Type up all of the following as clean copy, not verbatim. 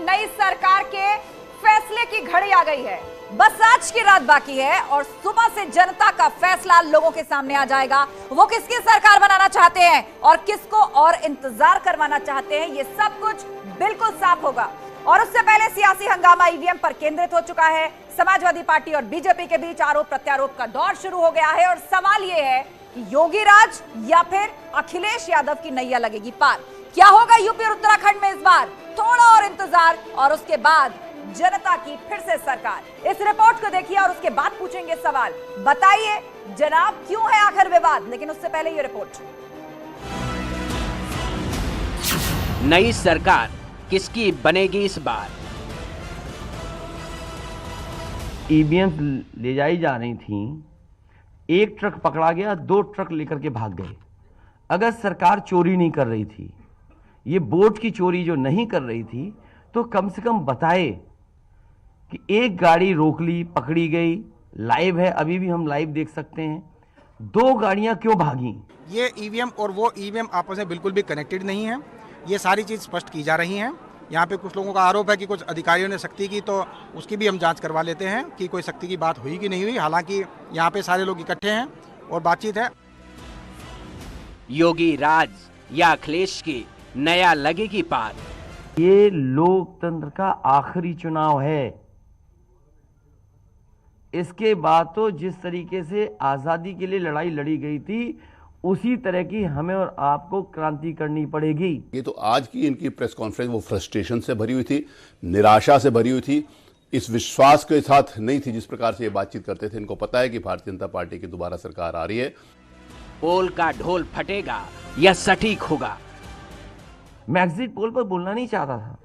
नई सरकार के फैसले की घड़ी आ गई है। बस आज की रात बाकी है और सुबह से जनता का फैसला लोगों के सामने आ जाएगा। वो किसकी सरकार बनाना चाहते हैं और किसको और इंतजार करवाना चाहते हैं, ये सब कुछ बिल्कुल साफ होगा। और उससे पहले सियासी हंगामा ईवीएम पर केंद्रित हो चुका है। समाजवादी पार्टी और बीजेपी के बीच आरोप प्रत्यारोप का दौर शुरू हो गया है और सवाल यह है कि योगी राज या फिर अखिलेश यादव की नैया लगेगी पार। क्या होगा यूपी और उत्तराखंड में इस बार? थोड़ा और इंतजार और उसके बाद जनता की फिर से सरकार। इस रिपोर्ट को देखिए और उसके बाद पूछेंगे सवाल। बताइए जनाब, क्यों है आखिर विवाद? लेकिन उससे पहले ये रिपोर्ट। नई सरकार किसकी बनेगी इस बार? ईवीएम ले जाई जा रही थी, एक ट्रक पकड़ा गया, 2 ट्रक लेकर के भाग गए। अगर सरकार चोरी नहीं कर रही थी, ये वोट की चोरी जो नहीं कर रही थी, तो कम से कम बताए कि एक गाड़ी रोक ली, पकड़ी गई, लाइव है, अभी भी हम लाइव देख सकते हैं, 2 गाड़ियां क्यों भागी? ये ईवीएम और वो ईवीएम आपस में बिल्कुल भी कनेक्टेड नहीं है। ये सारी चीज़ स्पष्ट की जा रही हैं। यहाँ पे कुछ लोगों का आरोप है कि कुछ अधिकारियों ने सख्ती की, तो उसकी भी हम जांच करवा लेते हैं कि कोई सख्ती की बात हुई कि नहीं हुई। हालांकि यहाँ पे सारे लोग इकट्ठे हैं और बातचीत है। योगी राज या अखिलेश की नया लगेगी पार? ये लोकतंत्र का आखिरी चुनाव है। इसके बाद तो जिस तरीके से आजादी के लिए लड़ाई लड़ी गई थी, उसी तरह की हमें और आपको क्रांति करनी पड़ेगी। ये तो आज की इनकी प्रेस कॉन्फ्रेंस वो फ्रस्ट्रेशन से भरी हुई थी, निराशा से भरी हुई थी, इस विश्वास के साथ नहीं थी जिस प्रकार से ये बातचीत करते थे। इनको पता है कि भारतीय जनता पार्टी की दोबारा सरकार आ रही है। पोल का ढोल फटेगा या सटीक होगा? मैं एग्जिट पोल पर बोलना नहीं चाहता था,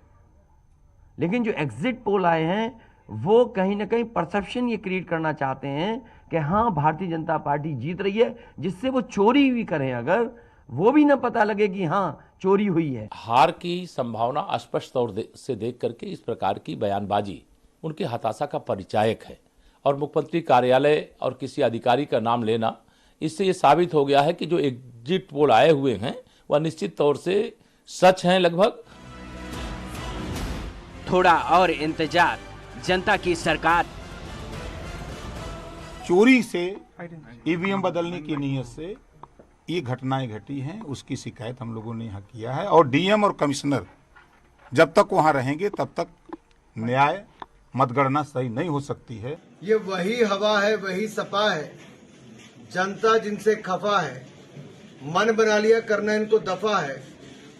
लेकिन जो एग्जिट पोल आए हैं वो कहीं ना कहीं परसेप्शन ये क्रिएट करना चाहते हैं कि हाँ भारतीय जनता पार्टी जीत रही है, जिससे वो चोरी भी करें, अगर वो भी ना पता लगे कि हाँ चोरी हुई है। हार की संभावना स्पष्ट तौर से देख करके इस प्रकार की बयानबाजी उनकी हताशा का परिचायक है। और मुख्यमंत्री कार्यालय और किसी अधिकारी का नाम लेना, इससे ये साबित हो गया है कि जो एग्जिट पोल आए हुए हैं वह निश्चित तौर से सच हैं लगभग। थोड़ा और इंतजार, जनता की सरकार। चोरी से ईवीएम बदलने की नीयत से ये घटनाएं घटी हैं, उसकी शिकायत हम लोगों ने यहाँ किया है। और डीएम और कमिश्नर जब तक वहाँ रहेंगे तब तक न्याय मतगणना सही नहीं हो सकती है। ये वही हवा है, वही सपा है, जनता जिनसे खफा है, मन बना लिया करना इनको दफा है।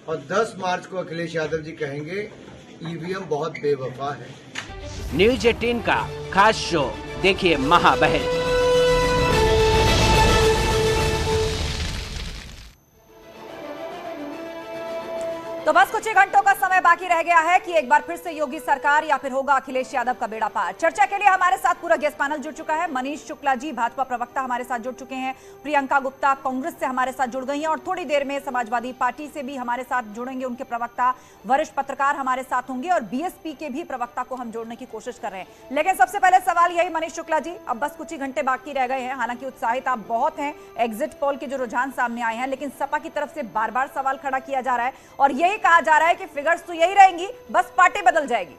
और 10 मार्च को अखिलेश यादव जी कहेंगे ईवीएम बहुत बेवफा है। न्यूज 18 का खास शो देखिए महाबहल। तो बस कुछ ही घंटों का समय बाकी रह गया है कि एक बार फिर से योगी सरकार या फिर होगा अखिलेश यादव का बेड़ा पार। चर्चा के लिए हमारे साथ पूरा गेस्ट पैनल जुड़ चुका है। मनीष शुक्ला जी भाजपा प्रवक्ता हमारे साथ जुड़ चुके हैं, प्रियंका गुप्ता कांग्रेस से हमारे साथ जुड़ गई हैं और थोड़ी देर में समाजवादी पार्टी से भी हमारे साथ जुड़ेंगे उनके प्रवक्ता, वरिष्ठ पत्रकार हमारे साथ होंगे और बीएसपी के भी प्रवक्ता को हम जोड़ने की कोशिश कर रहे हैं। लेकिन सबसे पहले सवाल यही मनीष शुक्ला जी, अब बस कुछ ही घंटे बाकी रह गए हैं। हालांकि उत्साहित आप बहुत हैं, एग्जिट पोल के जो रुझान सामने आए हैं, लेकिन सपा की तरफ से बार बार सवाल खड़ा किया जा रहा है और यही कहा जा रहा है कि फिगर्स तो यही रहेंगी, बस पार्टी बदल जाएगी।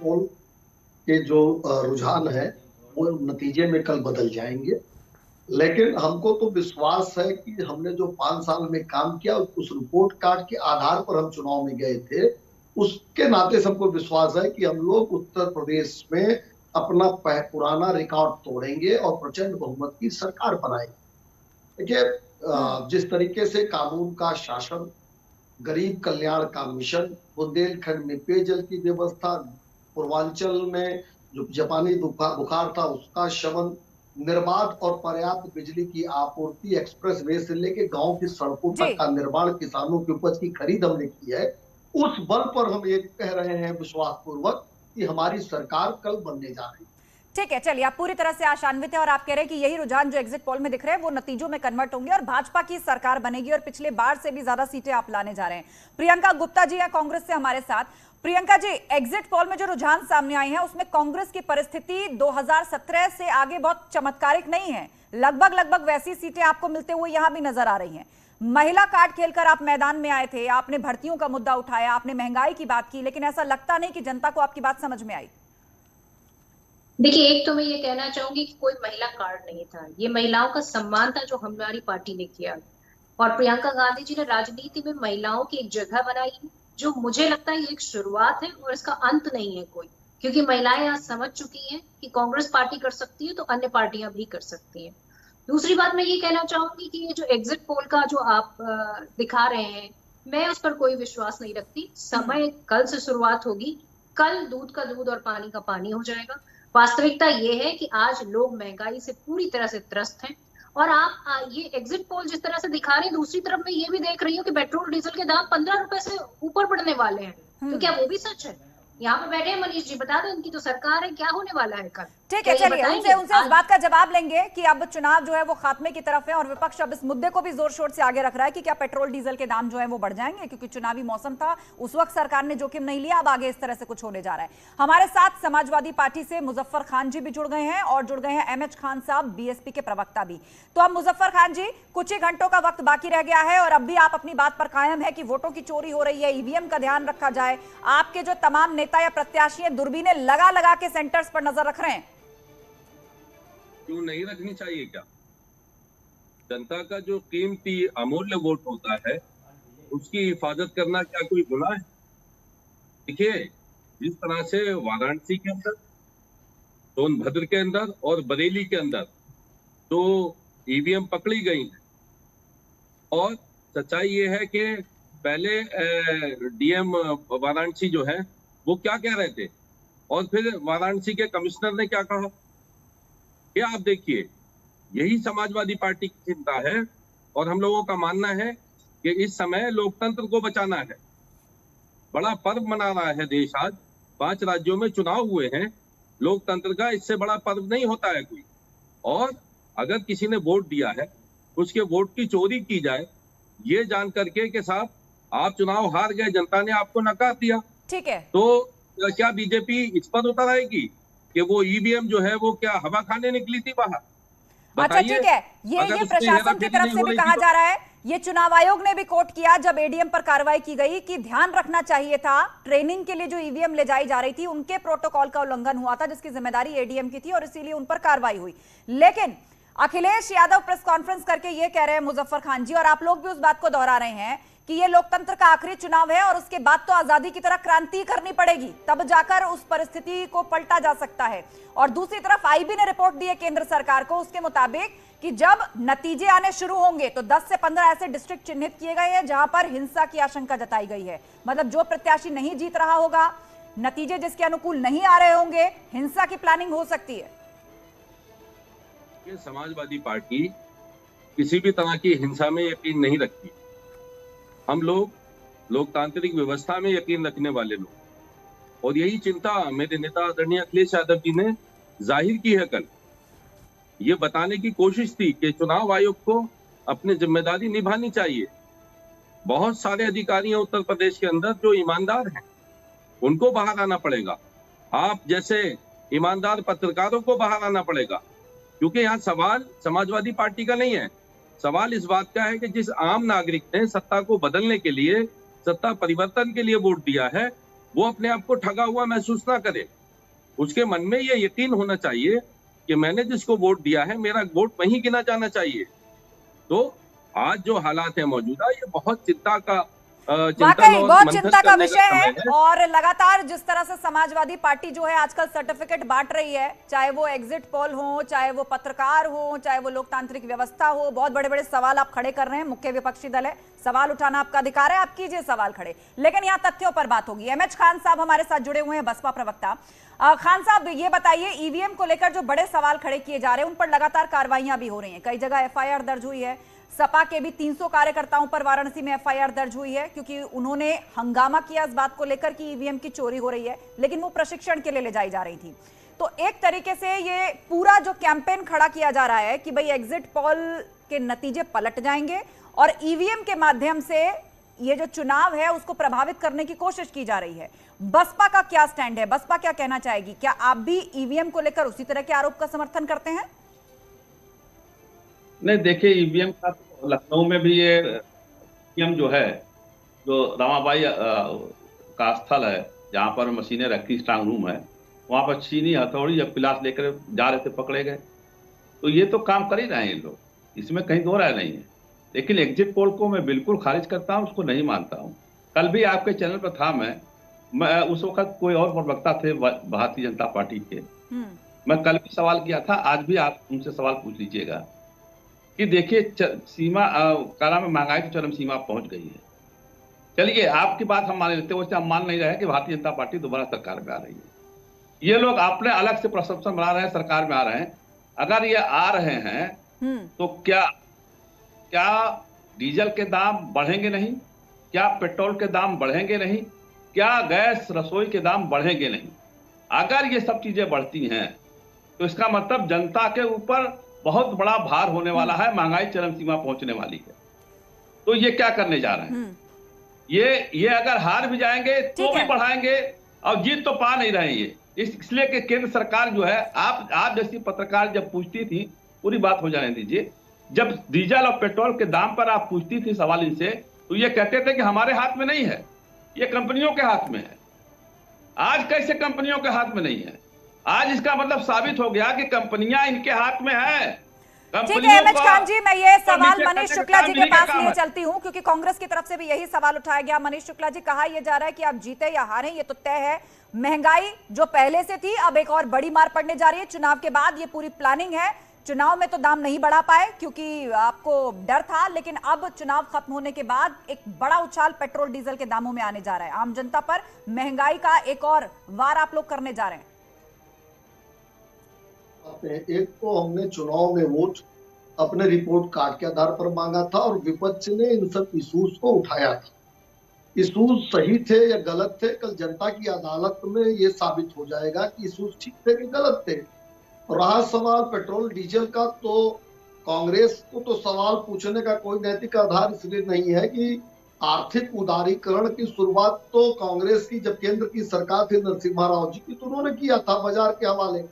पोल के जो रुझान है वो नतीजे में कल बदल जाएंगे, लेकिन हमको तो विश्वास है कि हमने जो 5 साल में काम किया उस रिपोर्ट कार्ड के आधार पर हम चुनाव में गए थे, उसके नाते सबको विश्वास है कि हम लोग उत्तर प्रदेश में अपना पुराना रिकॉर्ड तोड़ेंगे और प्रचंड बहुमत की सरकार बनाएंगे। देखिए, जिस तरीके से कानून का शासन, गरीब कल्याण का मिशन, बुंदेलखंड में पेयजल की व्यवस्था, पूर्वांचल में जो जापानी बुखार था उसका शमन, निर्बाध और पर्याप्त बिजली की आपूर्ति, एक्सप्रेस वे से लेके गांव की सड़कों तक का निर्माण, किसानों की उपज की खरीद हमने की है। उस बल पर हम ये कह रहे हैं विश्वास पूर्वक कि हमारी सरकार कल बनने जा रही है। ठीक है, चलिए आप पूरी तरह से आशान्वित हैं और आप कह रहे हैं कि यही रुझान जो एग्जिट पोल में दिख रहे हैं वो नतीजों में कन्वर्ट होंगे और भाजपा की सरकार बनेगी और पिछले बार से भी ज्यादा सीटें आप लाने जा रहे हैं। प्रियंका गुप्ता जी हैं कांग्रेस से हमारे साथ। प्रियंका जी, एग्जिट पोल में जो रुझान सामने आए हैं उसमें कांग्रेस की परिस्थिति 2017 से आगे बहुत चमत्कारिक नहीं है, लगभग वैसी सीटें आपको मिलते हुए यहां भी नजर आ रही हैं। महिला कार्ड खेलकर आप मैदान में आए थे, आपने भर्तियों का मुद्दा उठाया, आपने महंगाई की बात की, लेकिन ऐसा लगता नहीं कि जनता को आपकी बात समझ में आई। देखिए, एक तो मैं ये कहना चाहूंगी कि कोई महिला कार्ड नहीं था, ये महिलाओं का सम्मान था जो हमारी पार्टी ने किया। और प्रियंका गांधी जी ने राजनीति में महिलाओं की एक जगह बनाई है, जो मुझे लगता है ये एक शुरुआत है और इसका अंत नहीं है कोई, क्योंकि महिलाएं आज समझ चुकी हैं कि कांग्रेस पार्टी कर सकती है तो अन्य पार्टियां भी कर सकती हैं। दूसरी बात मैं ये कहना चाहूंगी कि ये जो एग्जिट पोल का जो आप दिखा रहे हैं, मैं उस पर कोई विश्वास नहीं रखती। समय कल से शुरुआत होगी, कल दूध का दूध और पानी का पानी हो जाएगा। वास्तविकता ये है कि आज लोग महंगाई से पूरी तरह से त्रस्त हैं। और आप ये एग्जिट पोल जिस तरह से दिखा रहे हैं, दूसरी तरफ मैं ये भी देख रही हूँ कि पेट्रोल डीजल के दाम 15 रुपए से ऊपर बढ़ने वाले हैं। तो क्या वो भी सच है? यहाँ पे बैठे हैं मनीष जी, बता दें उनकी तो सरकार है, क्या होने वाला है कल? ठीक है, चलिए उनसे इस बात का जवाब लेंगे कि अब चुनाव जो है वो खात्मे की तरफ है और विपक्ष अब इस मुद्दे को भी जोर शोर से आगे रख रहा है कि क्या पेट्रोल डीजल के दाम जो है वो बढ़ जाएंगे, क्योंकि चुनावी मौसम था, उस वक्त सरकार ने जोखिम नहीं लिया, अब आगे इस तरह से कुछ होने जा रहा है। हमारे साथ समाजवादी पार्टी से मुजफ्फर खान जी भी जुड़ गए हैं और जुड़ गए हैं एमएच खान साहब, बीएसपी के प्रवक्ता भी। तो अब मुजफ्फर खान जी, कुछ ही घंटों का वक्त बाकी रह गया है और अब भी आप अपनी बात पर कायम है कि वोटों की चोरी हो रही है, ईवीएम का ध्यान रखा जाए। आपके जो तमाम नेता या प्रत्याशी दूरबीनें लगा लगा के सेंटर्स पर नजर रख रहे हैं। क्यों नहीं रखनी चाहिए? क्या जनता का जो कीमती अमूल्य वोट होता है उसकी हिफाजत करना क्या कोई गुनाह है? देखिए, जिस तरह से वाराणसी के अंदर, सोनभद्र के अंदर और बरेली के अंदर तो ईवीएम पकड़ी गई है, और सच्चाई ये है कि पहले डीएम वाराणसी जो है वो क्या कह रहे थे और फिर वाराणसी के कमिश्नर ने क्या कहा, ये आप देखिए। यही समाजवादी पार्टी की चिंता है और हम लोगों का मानना है कि इस समय लोकतंत्र को बचाना है। बड़ा पर्व मना रहा है देश आज, 5 राज्यों में चुनाव हुए हैं, लोकतंत्र का इससे बड़ा पर्व नहीं होता है कोई। और अगर किसी ने वोट दिया है, उसके वोट की चोरी की जाए ये जान करके कि साहब आप चुनाव हार गए, जनता ने आपको नकार दिया, ठीक है, तो क्या बीजेपी इस पर उतर आएगी कि वो ईवीएम जो है वो क्या हवा खाने निकली थी बाहर? अच्छा ठीक है, ये प्रशासन की तरफ से भी कहा जा रहा है, ये चुनाव आयोग ने भी कोट किया जब एडीएम पर कार्रवाई की गई कि ध्यान रखना चाहिए था, ट्रेनिंग के लिए जो ईवीएम ले जाई जा रही थी उनके प्रोटोकॉल का उल्लंघन हुआ था जिसकी जिम्मेदारी एडीएम की थी और इसीलिए उन पर कार्रवाई हुई। लेकिन अखिलेश यादव प्रेस कॉन्फ्रेंस करके ये कह रहे हैं मुजफ्फर खान जी, और आप लोग भी उस बात को दोहरा रहे हैं कि ये लोकतंत्र का आखिरी चुनाव है और उसके बाद तो आजादी की तरह क्रांति करनी पड़ेगी, तब जाकर उस परिस्थिति को पलटा जा सकता है। और दूसरी तरफ आईबी ने रिपोर्ट दी है केंद्र सरकार को, उसके मुताबिक कि जब नतीजे आने शुरू होंगे तो 10 से 15 ऐसे डिस्ट्रिक्ट चिन्हित किए गए हैं जहां पर हिंसा की आशंका जताई गई है। मतलब जो प्रत्याशी नहीं जीत रहा होगा, नतीजे जिसके अनुकूल नहीं आ रहे होंगे, हिंसा की प्लानिंग हो सकती है। ये समाजवादी पार्टी किसी भी तरह की हिंसा में यकीन नहीं रखती। हम लोग लोकतांत्रिक व्यवस्था में यकीन रखने वाले लोग, और यही चिंता मेरे नेता आदरणीय अखिलेश यादव जी ने जाहिर की है। कल ये बताने की कोशिश थी कि चुनाव आयोग को अपनी जिम्मेदारी निभानी चाहिए। बहुत सारे अधिकारी हैं उत्तर प्रदेश के अंदर जो ईमानदार हैं, उनको बाहर आना पड़ेगा। आप जैसे ईमानदार पत्रकारों को बाहर आना पड़ेगा, क्योंकि यहाँ सवाल समाजवादी पार्टी का नहीं है। सवाल इस बात का है कि जिस आम नागरिक ने सत्ता को बदलने के लिए, सत्ता परिवर्तन के लिए वोट दिया है, वो अपने आप को ठगा हुआ महसूस ना करे। उसके मन में ये यकीन होना चाहिए कि मैंने जिसको वोट दिया है, मेरा वोट वहीं गिना जाना चाहिए। तो आज जो हालात है मौजूदा, ये बहुत चिंता का वाकई बहुत चिंता का विषय है। और लगातार जिस तरह से समाजवादी पार्टी जो है आजकल सर्टिफिकेट बांट रही है, चाहे वो एग्जिट पोल हो, चाहे वो पत्रकार हो, चाहे वो लोकतांत्रिक व्यवस्था हो, बहुत बड़े बड़े सवाल आप खड़े कर रहे हैं। मुख्य विपक्षी दल है, सवाल उठाना आपका अधिकार है, आप कीजिए सवाल खड़े, लेकिन यहाँ तथ्यों पर बात होगी। एमएच खान साहब हमारे साथ जुड़े हुए हैं, बसपा प्रवक्ता। खान साहब, ये बताइए, ईवीएम को लेकर जो बड़े सवाल खड़े किए जा रहे हैं उन पर लगातार कार्रवाइयां भी हो रही हैं, कई जगह एफआईआर दर्ज हुई है। सपा के भी 300 कार्यकर्ताओं पर वाराणसी में एफआईआर दर्ज हुई है क्योंकि उन्होंने हंगामा किया इस बात को लेकर कि ईवीएम की चोरी हो रही है, लेकिन वो प्रशिक्षण के लिए ले जाई जा रही थी। तो एक तरीके से ये पूरा जो कैंपेन खड़ा किया जा रहा है कि भाई एग्जिट पोल के नतीजे पलट जाएंगे और ईवीएम के माध्यम से ये जो चुनाव है उसको प्रभावित करने की कोशिश की जा रही है। बसपा का क्या स्टैंड है? बसपा क्या कहना चाहेगी? क्या आप भी ईवीएम को लेकर उसी तरह के आरोप का समर्थन करते हैं? नहीं, देखिए, ईवीएम का तो लखनऊ में भी ये पीएम जो है, जो रमाबाई का स्थल है जहाँ पर मशीनें रखी, स्ट्रांग रूम है, वहाँ पर चीनी हथौड़ी या पिलास लेकर जा रहे थे, पकड़े गए। तो ये तो काम कर ही रहे हैं लोग, इसमें कहीं दो राय नहीं है। लेकिन एग्जिट पोल को मैं बिल्कुल खारिज करता हूँ, उसको नहीं मानता हूँ। कल भी आपके चैनल पर था, मैं उस वक्त कोई और प्रवक्ता थे भारतीय जनता पार्टी के, मैं कल भी सवाल किया था, आज भी आप उनसे सवाल पूछ लीजिएगा कि देखिए सीमा काला में महंगाई की चरम सीमा पहुंच गई है। चलिए आपकी बात हम मान लेते हैं, वैसे हम मान नहीं रहे कि भारतीय जनता पार्टी दोबारा सरकार में आ रही है। ये लोग अपने अलग से परसेप्शन बना रहे हैं, सरकार में आ रहे हैं। अगर ये आ रहे हैं तो क्या डीजल के दाम बढ़ेंगे नहीं? क्या पेट्रोल के दाम बढ़ेंगे नहीं? क्या गैस रसोई के दाम बढ़ेंगे नहीं? अगर ये सब चीजें बढ़ती हैं तो इसका मतलब जनता के ऊपर बहुत बड़ा भार होने वाला है, महंगाई चरम सीमा पहुंचने वाली है। तो ये क्या करने जा रहे हैं? ये अगर हार भी जाएंगे तो भी बढ़ाएंगे, और जीत तो पा नहीं रहे ये। इसलिए कि केंद्र सरकार जो है, आप जैसी पत्रकार जब पूछती थी, पूरी बात हो जाने दीजिए, जब डीजल और पेट्रोल के दाम पर आप पूछती थी सवाल इनसे, तो ये कहते थे कि हमारे हाथ में नहीं है, ये कंपनियों के हाथ में है। आज कैसे कंपनियों के हाथ में नहीं है? आज इसका मतलब साबित हो गया कि कंपनियां इनके हाथ में है। ठीक है एमएच खान जी, मैं ये सवाल मनीष शुक्ला जी के पास लिए चलती हूँ, क्योंकि कांग्रेस की तरफ से भी यही सवाल उठाया गया। मनीष शुक्ला जी, कहा यह जा रहा है कि आप जीते या हारें ये तो तय है, महंगाई जो पहले से थी अब एक और बड़ी मार पड़ने जा रही है चुनाव के बाद, ये पूरी प्लानिंग है। चुनाव में तो दाम नहीं बढ़ा पाए क्योंकि आपको डर था, लेकिन अब चुनाव खत्म होने के बाद एक बड़ा उछाल पेट्रोल डीजल के दामों में आने जा रहा है। आम जनता पर महंगाई का एक और वार आप लोग करने जा रहे हैं। एक तो हमने चुनाव में वोट अपने रिपोर्ट कार्ड के आधार पर मांगा था और विपक्ष ने इन सब इशूज को उठाया था। इशूज सही थे या गलत थे, कल जनता की अदालत में ये साबित हो जाएगा कि इशूज ठीक थे कि गलत थे। रहा सवाल पेट्रोल डीजल का, तो कांग्रेस को तो सवाल पूछने का कोई नैतिक आधार इसलिए नहीं है कि आर्थिक उदारीकरण की शुरुआत तो कांग्रेस की जब केंद्र की सरकार थी नरसिम्हा राव जी की, तो उन्होंने किया था बाजार के हवाले।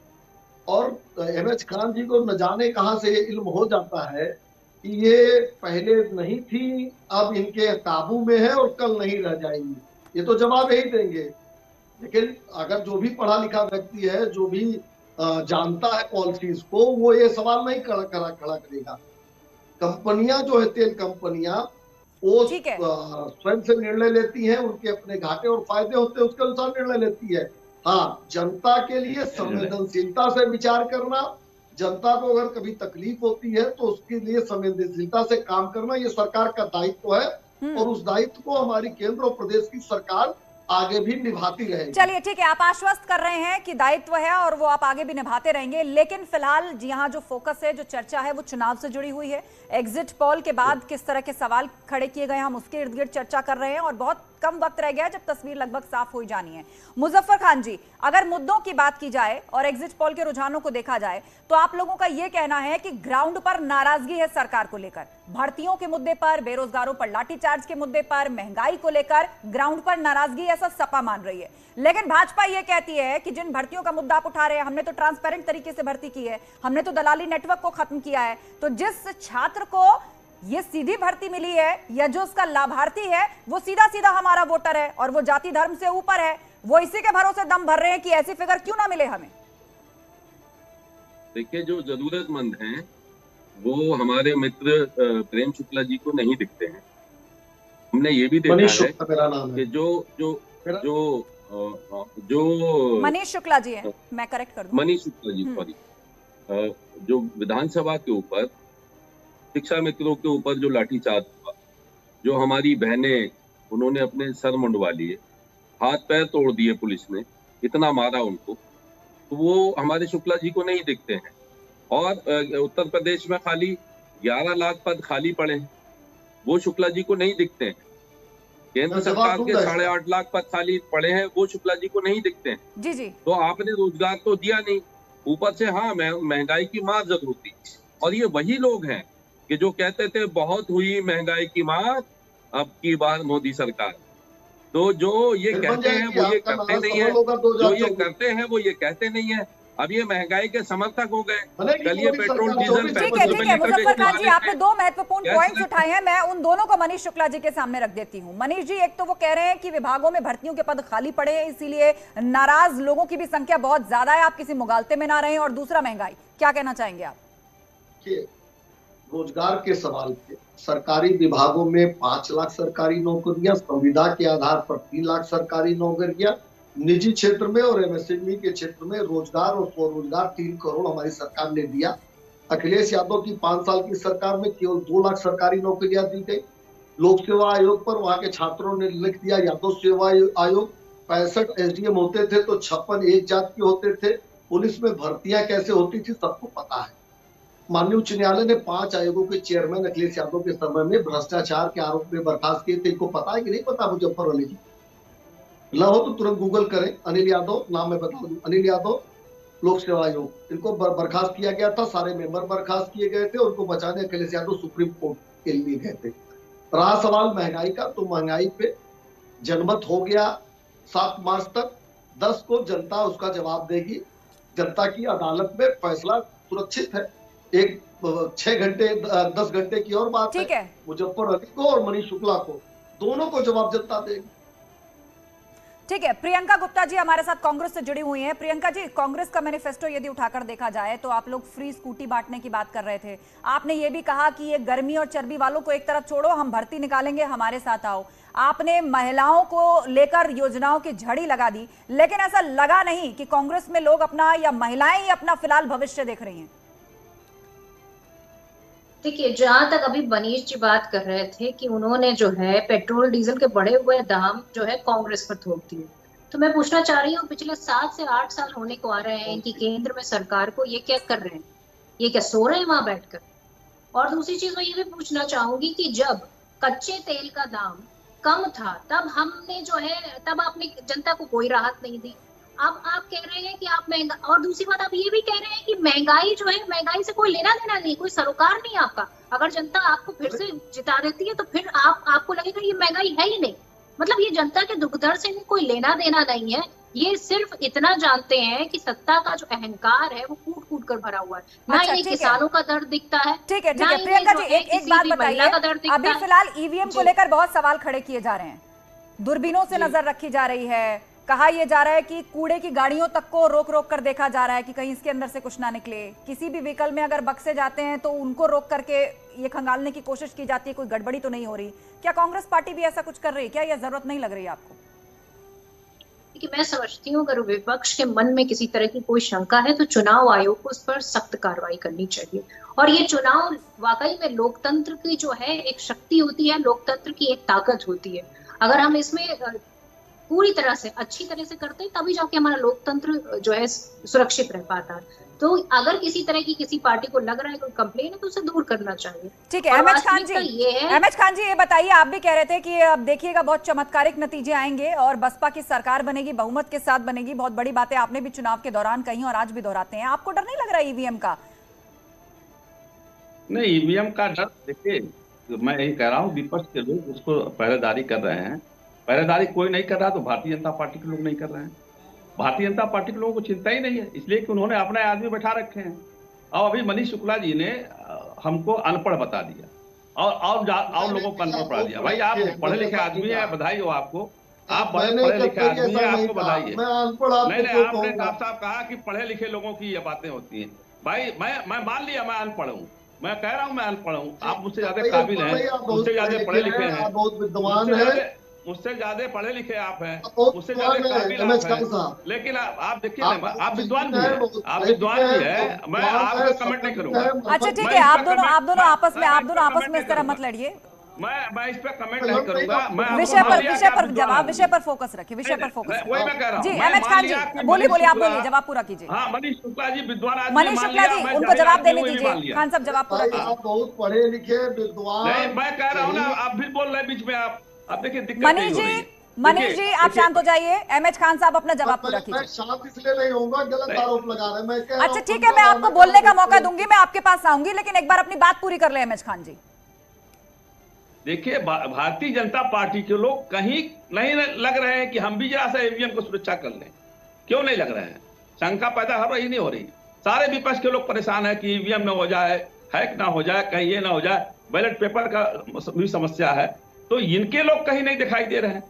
और एमएच खान जी को न जाने कहां से इल्म हो जाता है कि ये पहले नहीं थी, अब इनके काबू में है और कल नहीं रह जाएंगी। ये तो जवाब यही देंगे। लेकिन अगर जो भी पढ़ा लिखा व्यक्ति है, जो भी जानता है पॉलिसीज को, वो ये सवाल नहीं खड़ा करेगा। कंपनियां जो है, तेल कंपनियां, वो स्वयं से निर्णय लेती हैं, उनके अपने घाटे और फायदे होते हैं, उसके अनुसार निर्णय लेती है। हाँ, जनता के लिए संवेदनशीलता से विचार करना, जनता को अगर कभी तकलीफ होती है तो उसके लिए संवेदनशीलता से काम करना, ये सरकार का दायित्व है और उस दायित्व को हमारी केंद्र और प्रदेश की सरकार आगे भी निभाती रहेगी। चलिए ठीक है, आप आश्वस्त कर रहे हैं कि दायित्व है और वो आप आगे भी निभाते रहेंगे। लेकिन फिलहाल यहाँ जो फोकस है, जो चर्चा है, वो चुनाव से जुड़ी हुई है। एग्जिट पोल के बाद किस तरह के सवाल खड़े किए गए, हम उसके इर्द गिर्द चर्चा कर रहे हैं और बहुत कम वक्त रह गया है जब तस्वीर लगभग साफ हो जानी है। मुजफ्फर खान जी, अगर मुद्दों की बात की जाए और एग्जिट पोल के रुझानों को देखा जाए, तो आप लोगों का यह कहना है कि ग्राउंड पर नाराजगी है सरकार को लेकर, भर्तियों के मुद्दे पर, बेरोजगारों पर लाठीचार्ज के मुद्दे पर, महंगाई को लेकर ग्राउंड पर नाराजगी, ऐसा सपा मान रही है। लेकिन भाजपा यह कहती है कि जिन भर्तियों का मुद्दा आप उठा रहे हैं, हमने तो ट्रांसपेरेंट तरीके से भर्ती की है, हमने तो दलाली नेटवर्क को खत्म किया है। तो जिस छात्र को ये सीधी भर्ती मिली है या जो उसका लाभार्थी है वो सीधा सीधा हमारा वोटर है और वो जाति धर्म से ऊपर है, वो इसी के भरोसे दम भर रहे हैं कि ऐसी फिगर क्यों ना मिले हमें। देखिए, जो जरूरतमंद हैं वो हमारे मित्र प्रेम शुक्ला जी को नहीं दिखते हैं। हमने ये भी देखा है कि जो मनीष शुक्ला जी है, मैं करेक्ट कर दूं, मनीष शुक्ला जी, सॉरी, जो विधानसभा के ऊपर शिक्षा मित्रों के ऊपर जो लाठीचार्ज हुआ, जो हमारी बहनें, उन्होंने अपने सर मुंडवा लिए, हाथ पैर तोड़ दिए पुलिस ने, इतना मारा उनको, तो वो हमारे शुक्ला जी को नहीं दिखते हैं। और उत्तर प्रदेश में खाली 11 लाख पद खाली पड़े हैं, वो शुक्ला जी को नहीं दिखते हैं। केंद्र सरकार के 8.5 लाख पद खाली पड़े हैं, वो शुक्ला जी को नहीं दिखते हैं। जी जी। तो आपने रोजगार तो दिया नहीं, ऊपर से हाँ महंगाई की मार जरूर थी। और ये वही लोग हैं कि जो कहते थे बहुत हुई महंगाई की मार, अब की बार मोदी सरकार। तो जो ये कहते हैं वो ये करते नहीं है, जो ये करते हैं वो ये कहते नहीं है। अब ये महंगाई के समर्थक हो गए। कल ये पेट्रोल डीजल ठीक है मुजफ्फर खान जी, आपने दो महत्वपूर्ण पॉइंट्स उठाए हैं, मैं उन दोनों को मनीष शुक्ला जी के सामने रख देती हूं। मनीष जी, एक तो वो कह रहे हैं कि विभागों में भर्तियों के पद खाली पड़े हैं, इसीलिए नाराज लोगों की भी संख्या बहुत ज्यादा है, आप किसी मुगालते में ना रहें, और दूसरा महंगाई। क्या कहना चाहेंगे आप? रोजगार के सवाल पे सरकारी विभागों में 5 लाख सरकारी नौकरियां, संविदा के आधार पर 3 लाख सरकारी नौकरियां, निजी क्षेत्र में और एमएसएमई के क्षेत्र में रोजगार और स्वरोजगार 3 करोड़ हमारी सरकार ने दिया। अखिलेश यादव की 5 साल की सरकार में केवल 2 लाख सरकारी नौकरियां दी गई। लोक सेवा आयोग पर वहां के छात्रों ने लिख दिया यादव सेवा आयोग। 65 एसडीएम होते थे तो 56 एक जात के होते थे। पुलिस में भर्तियां कैसे होती थी सबको पता है। माननीय उच्च न्यायालय ने 5 आयोगों के चेयरमैन अखिलेश यादव के समय में भ्रष्टाचार के आरोप में बर्खास्त किए थे। इनको पता है कि नहीं पता? मुजफ्फर जी न हो तो तुरंत गूगल करें, अनिल यादव नाम मैं बता दूं, अनिल यादव लोक सेवा आयोग, इनको बर्खास्त किया गया था। सारे मेंबर बर्खास्त किए गए थे। उनको बचाने अखिलेश यादव सुप्रीम कोर्ट के लिए गए थे। रहा सवाल महंगाई का, तो महंगाई पे जनमत हो गया 7 मार्च तक। 10 को जनता उसका जवाब देगी। जनता की अदालत में फैसला सुरक्षित है। एक 6 घंटे 10 घंटे की और बात है। मुजफ्फर अली को और मनीष शुक्ला को, दोनों को जवाब जनता देगी। ठीक है, प्रियंका गुप्ता जी हमारे साथ कांग्रेस से जुड़ी हुई हैं। प्रियंका जी, कांग्रेस का मैनिफेस्टो यदि उठाकर देखा जाए तो आप लोग फ्री स्कूटी बांटने की बात कर रहे थे। आपने ये भी कहा कि ये गर्मी और चर्बी वालों को एक तरफ छोड़ो, हम भर्ती निकालेंगे, हमारे साथ आओ। आपने महिलाओं को लेकर योजनाओं की झड़ी लगा दी, लेकिन ऐसा लगा नहीं कि कांग्रेस में लोग अपना या महिलाएं ही अपना फिलहाल भविष्य देख रही हैं। देखिए, जहां तक अभी मनीष जी बात कर रहे थे कि उन्होंने जो है पेट्रोल डीजल के बढ़े हुए दाम जो है कांग्रेस पर थोप दिए, तो मैं पूछना चाह रही हूँ, पिछले 7 से 8 साल होने को आ रहे हैं इनकी केंद्र में सरकार को, ये क्या कर रहे हैं? ये क्या सो रहे हैं वहां बैठकर? और दूसरी चीज मैं ये भी पूछना चाहूंगी कि जब कच्चे तेल का दाम कम था तब हमने जो है, तब आपने जनता को कोई राहत नहीं दी। अब आप कह रहे हैं कि आप महंगा, और दूसरी बात आप ये भी कह रहे हैं कि महंगाई जो है, महंगाई से कोई लेना देना नहीं, कोई सरोकार नहीं आपका। अगर जनता आपको फिर से जिता देती है तो फिर आपको लगेगा ये महंगाई है ही नहीं। मतलब ये जनता के दुख दर्द से कोई लेना देना नहीं है। ये सिर्फ इतना जानते हैं कि सत्ता का जो अहंकार है वो कूट कूट कर भरा हुआ है। ना इन्हें किसानों का दर्द दिखता है। ठीक है प्रियंका जी, एक बात बताइए, अभी फिलहाल ईवीएम को लेकर बहुत सवाल खड़े किए जा रहे हैं, दूरबीनों से नजर रखी जा रही है, कहा यह जा रहा है कि कूड़े की गाड़ियों तक को रोक रोक कर देखा जा रहा है कि कहीं इसके अंदर से कुछ ना निकले। किसी भी व्हीकल में अगर बक्से जाते हैं तो उनको रोक करके ये खंगालने की कोशिश की जाती है, कोई गड़बड़ी तो नहीं हो रही। क्या कांग्रेस पार्टी भी ऐसा कुछ कर रही है? क्या यह जरूरत नहीं लग रही है आपको? देखिए, मैं समझती हूँ अगर विपक्ष के मन में किसी तरह की कोई शंका है तो चुनाव आयोग को उस पर सख्त कार्रवाई करनी चाहिए। और ये चुनाव वाकई में लोकतंत्र की जो है एक शक्ति होती है, लोकतंत्र की एक ताकत होती है। अगर हम इसमें पूरी तरह से अच्छी तरह से करते हैं तभी जाके हमारा लोकतंत्र जो है सुरक्षित रह पाता है। तो अगर किसी तरह की किसी पार्टी को लग रहा है कोई कंप्लेन है तो उसे दूर करना चाहिए। ठीक है एमएच खान जी, ये बताइए, आप भी कह रहे थे कि अब देखिएगा बहुत चमत्कारिक नतीजे आएंगे और बसपा की सरकार बनेगी, बहुमत के साथ बनेगी। बहुत बड़ी बातें आपने भी चुनाव के दौरान कही और आज भी दोहराते हैं। आपको डर नहीं लग रहा ईवीएम का? नहीं, ईवीएम का डर, देखिए मैं यही कह रहा हूँ, विपक्ष के लोग उसको पहरेदारी कर रहे हैं। पहरेदारी कोई नहीं कर रहा तो भारतीय जनता पार्टी के लोग नहीं कर रहे हैं। भारतीय जनता पार्टी के लोगों को चिंता ही नहीं है, इसलिए कि उन्होंने अपने आदमी बैठा रखे हैं। और अभी मनीष शुक्ला जी ने हमको अनपढ़ बता दिया और लोगों को अनपढ़ पढ़ा दिया। भाई आप पढ़े लिखे आदमी हैं, बधाई हो आपको, आप पढ़े लिखे आदमी हैं, आपको बधाई है। नहीं, आपने साफ कहा कि पढ़े लिखे लोगों की ये बातें होती हैं। भाई मैं मान लिया मैं अनपढ़ हूँ, मैं कह रहा हूँ मैं अनपढ़ हूँ, आप मुझसे ज्यादा काबिल हैं, मुझसे ज्यादा पढ़े लिखे हैं, बहुत विद्वान है, मुझसे ज्यादा पढ़े लिखे आप हैं, मुझसे ज्यादा काबिल आप हैं। लेकिन आप देखिए ना, आप विद्वान भी हैं, आप विद्वान भी हैं, मैं आपको कमेंट नहीं करूंगा। अच्छा ठीक है, आप दोनों आपस में इस तरह मत लड़िए। मैं इस पे कमेंट नहीं करूंगा। विषय पर जवाब, विषय पर फोकस रखिए, विषय पर फोकस। वही मैं कह रहा हूं। जी एमएच खान जी, बोलिए आप बोलिए, जवाब पूरा कीजिए। हाँ, मनीष शुक्ला जी विद्वान आदमी, मनीष शुक्ला जी उनको जवाब देने दीजिए। खान साहब जवाब पूरा कीजिए। बहुत पढ़े लिखे विद्वान। नहीं, मैं कह रहा हूँ ना, आप भी बोल रहे हैं बीच में। आप देखिए दिक्कत मनीष जी आप शांत हो जाइए। एमएच खान साहब अपना जवाब पूरा कीजिए। मैं शांत इसलिए नहीं होऊंगा, गलत आरोप लगा रहे हैं। मैं अच्छा ठीक है, मैं आपको बोलने का मौका दूंगी, मैं आपके पास आऊंगी, लेकिन एक बार अपनी बात पूरी कर ले एमएच खान जी। देखिए, भारतीय जनता पार्टी के लोग कहीं नहीं लग रहे हैं कि हम भी जरा सा ईवीएम को सुरक्षा कर लें। क्यों नहीं लग रहे हैं? शंका पैदा हो रही नहीं हो रही। सारे विपक्ष के लोग परेशान है कि ईवीएम न हो जाए, हैक ना हो जाए, कहीं ये ना हो जाए, बैलेट पेपर का भी समस्या है। तो इनके लोग कहीं नहीं दिखाई दे रहे हैं।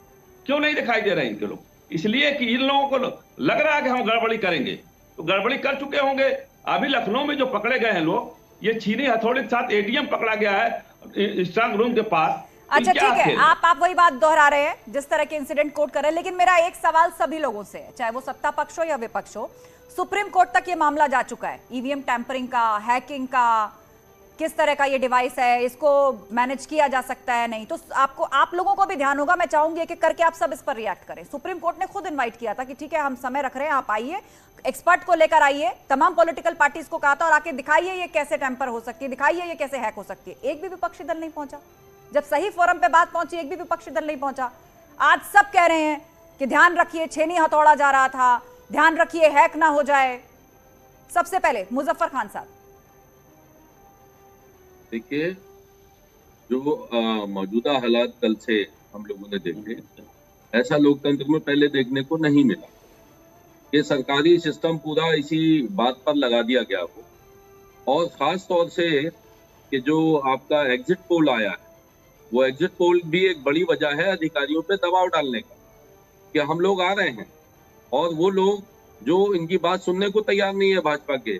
क्यों नहीं दिखाई दे रहे हैं इनके लोग? इसलिए कि इन लोगों को लग रहा है कि हम गड़बड़ी करेंगे, तो गड़बड़ी कर चुके होंगे। अभी लखनऊ में जो पकड़े गए हैं लोग, ये छीनी हथौड़े के साथ एटीएम पकड़ा गया है स्ट्रांग रूम के पास। अच्छा ठीक है, आप वही बात दोहरा रहे हैं जिस तरह के इंसिडेंट कोट कर रहे हैं, लेकिन मेरा एक सवाल सभी लोगों से है, चाहे वो सत्ता पक्ष हो या विपक्ष हो। सुप्रीम कोर्ट तक ये मामला जा चुका है, ईवीएम टैंपरिंग का, हैकिंग का, किस तरह का ये डिवाइस है, इसको मैनेज किया जा सकता है नहीं। तो आप लोगों को भी ध्यान होगा, मैं चाहूंगी कि करके आप सब इस पर रिएक्ट करें। सुप्रीम कोर्ट ने खुद इनवाइट किया था कि ठीक है हम समय रख रहे हैं, आप आइए, एक्सपर्ट को लेकर आइए, तमाम पॉलिटिकल पार्टीज को कहा था और आके दिखाइए ये कैसे टैंपर हो सकती है, दिखाइए ये कैसे हैक हो सकती है। एक भी विपक्षी दल नहीं पहुंचा। जब सही फोरम पे बात पहुंची, एक भी विपक्षी दल नहीं पहुंचा। आज सब कह रहे हैं कि ध्यान रखिए छेनी हथौड़ा जा रहा था, ध्यान रखिए हैक ना हो जाए। सबसे पहले मुजफ्फर खान साहब। देखिए, जो मौजूदा हालात कल से हम लोगों ने देखे, ऐसा लोकतंत्र में पहले देखने को नहीं मिला। ये सरकारी सिस्टम पूरा इसी बात पर लगा दिया गया हो, और खास तौर से कि जो आपका एग्जिट पोल आया है, वो एग्जिट पोल भी एक बड़ी वजह है अधिकारियों पे दबाव डालने का कि हम लोग आ रहे हैं, और वो लोग जो इनकी बात सुनने को तैयार नहीं है भाजपा के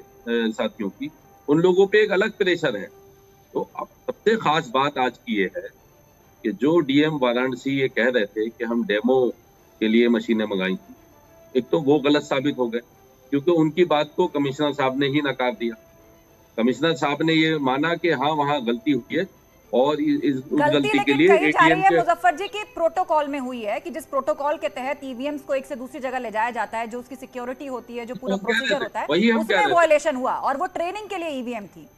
साथियों की, उन लोगों पे एक अलग प्रेशर है। तो अब सबसे खास बात आज की ये है कि जो डीएम वाराणसी ये कह रहे थे कि हम डेमो के लिए मशीनें मंगाई थी, एक तो वो गलत साबित हो गए, क्योंकि उनकी बात को कमिश्नर साहब ने ही नकार दिया। कमिश्नर साहब ने ये माना कि हाँ वहाँ गलती हुई है, और इस गलती के लिए कही जा रही है मुजफ्फर जी की प्रोटोकॉल में हुई है कि जिस प्रोटोकॉल के तहत ईवीएम्स को एक से दूसरी जगह ले जाया जाता है, जो उसकी सिक्योरिटी होती है, जो पूरा प्रोसीजर होता है, उसमें वायलेशन हुआ, और वो ट्रेनिंग के लिए ईवीएम थी,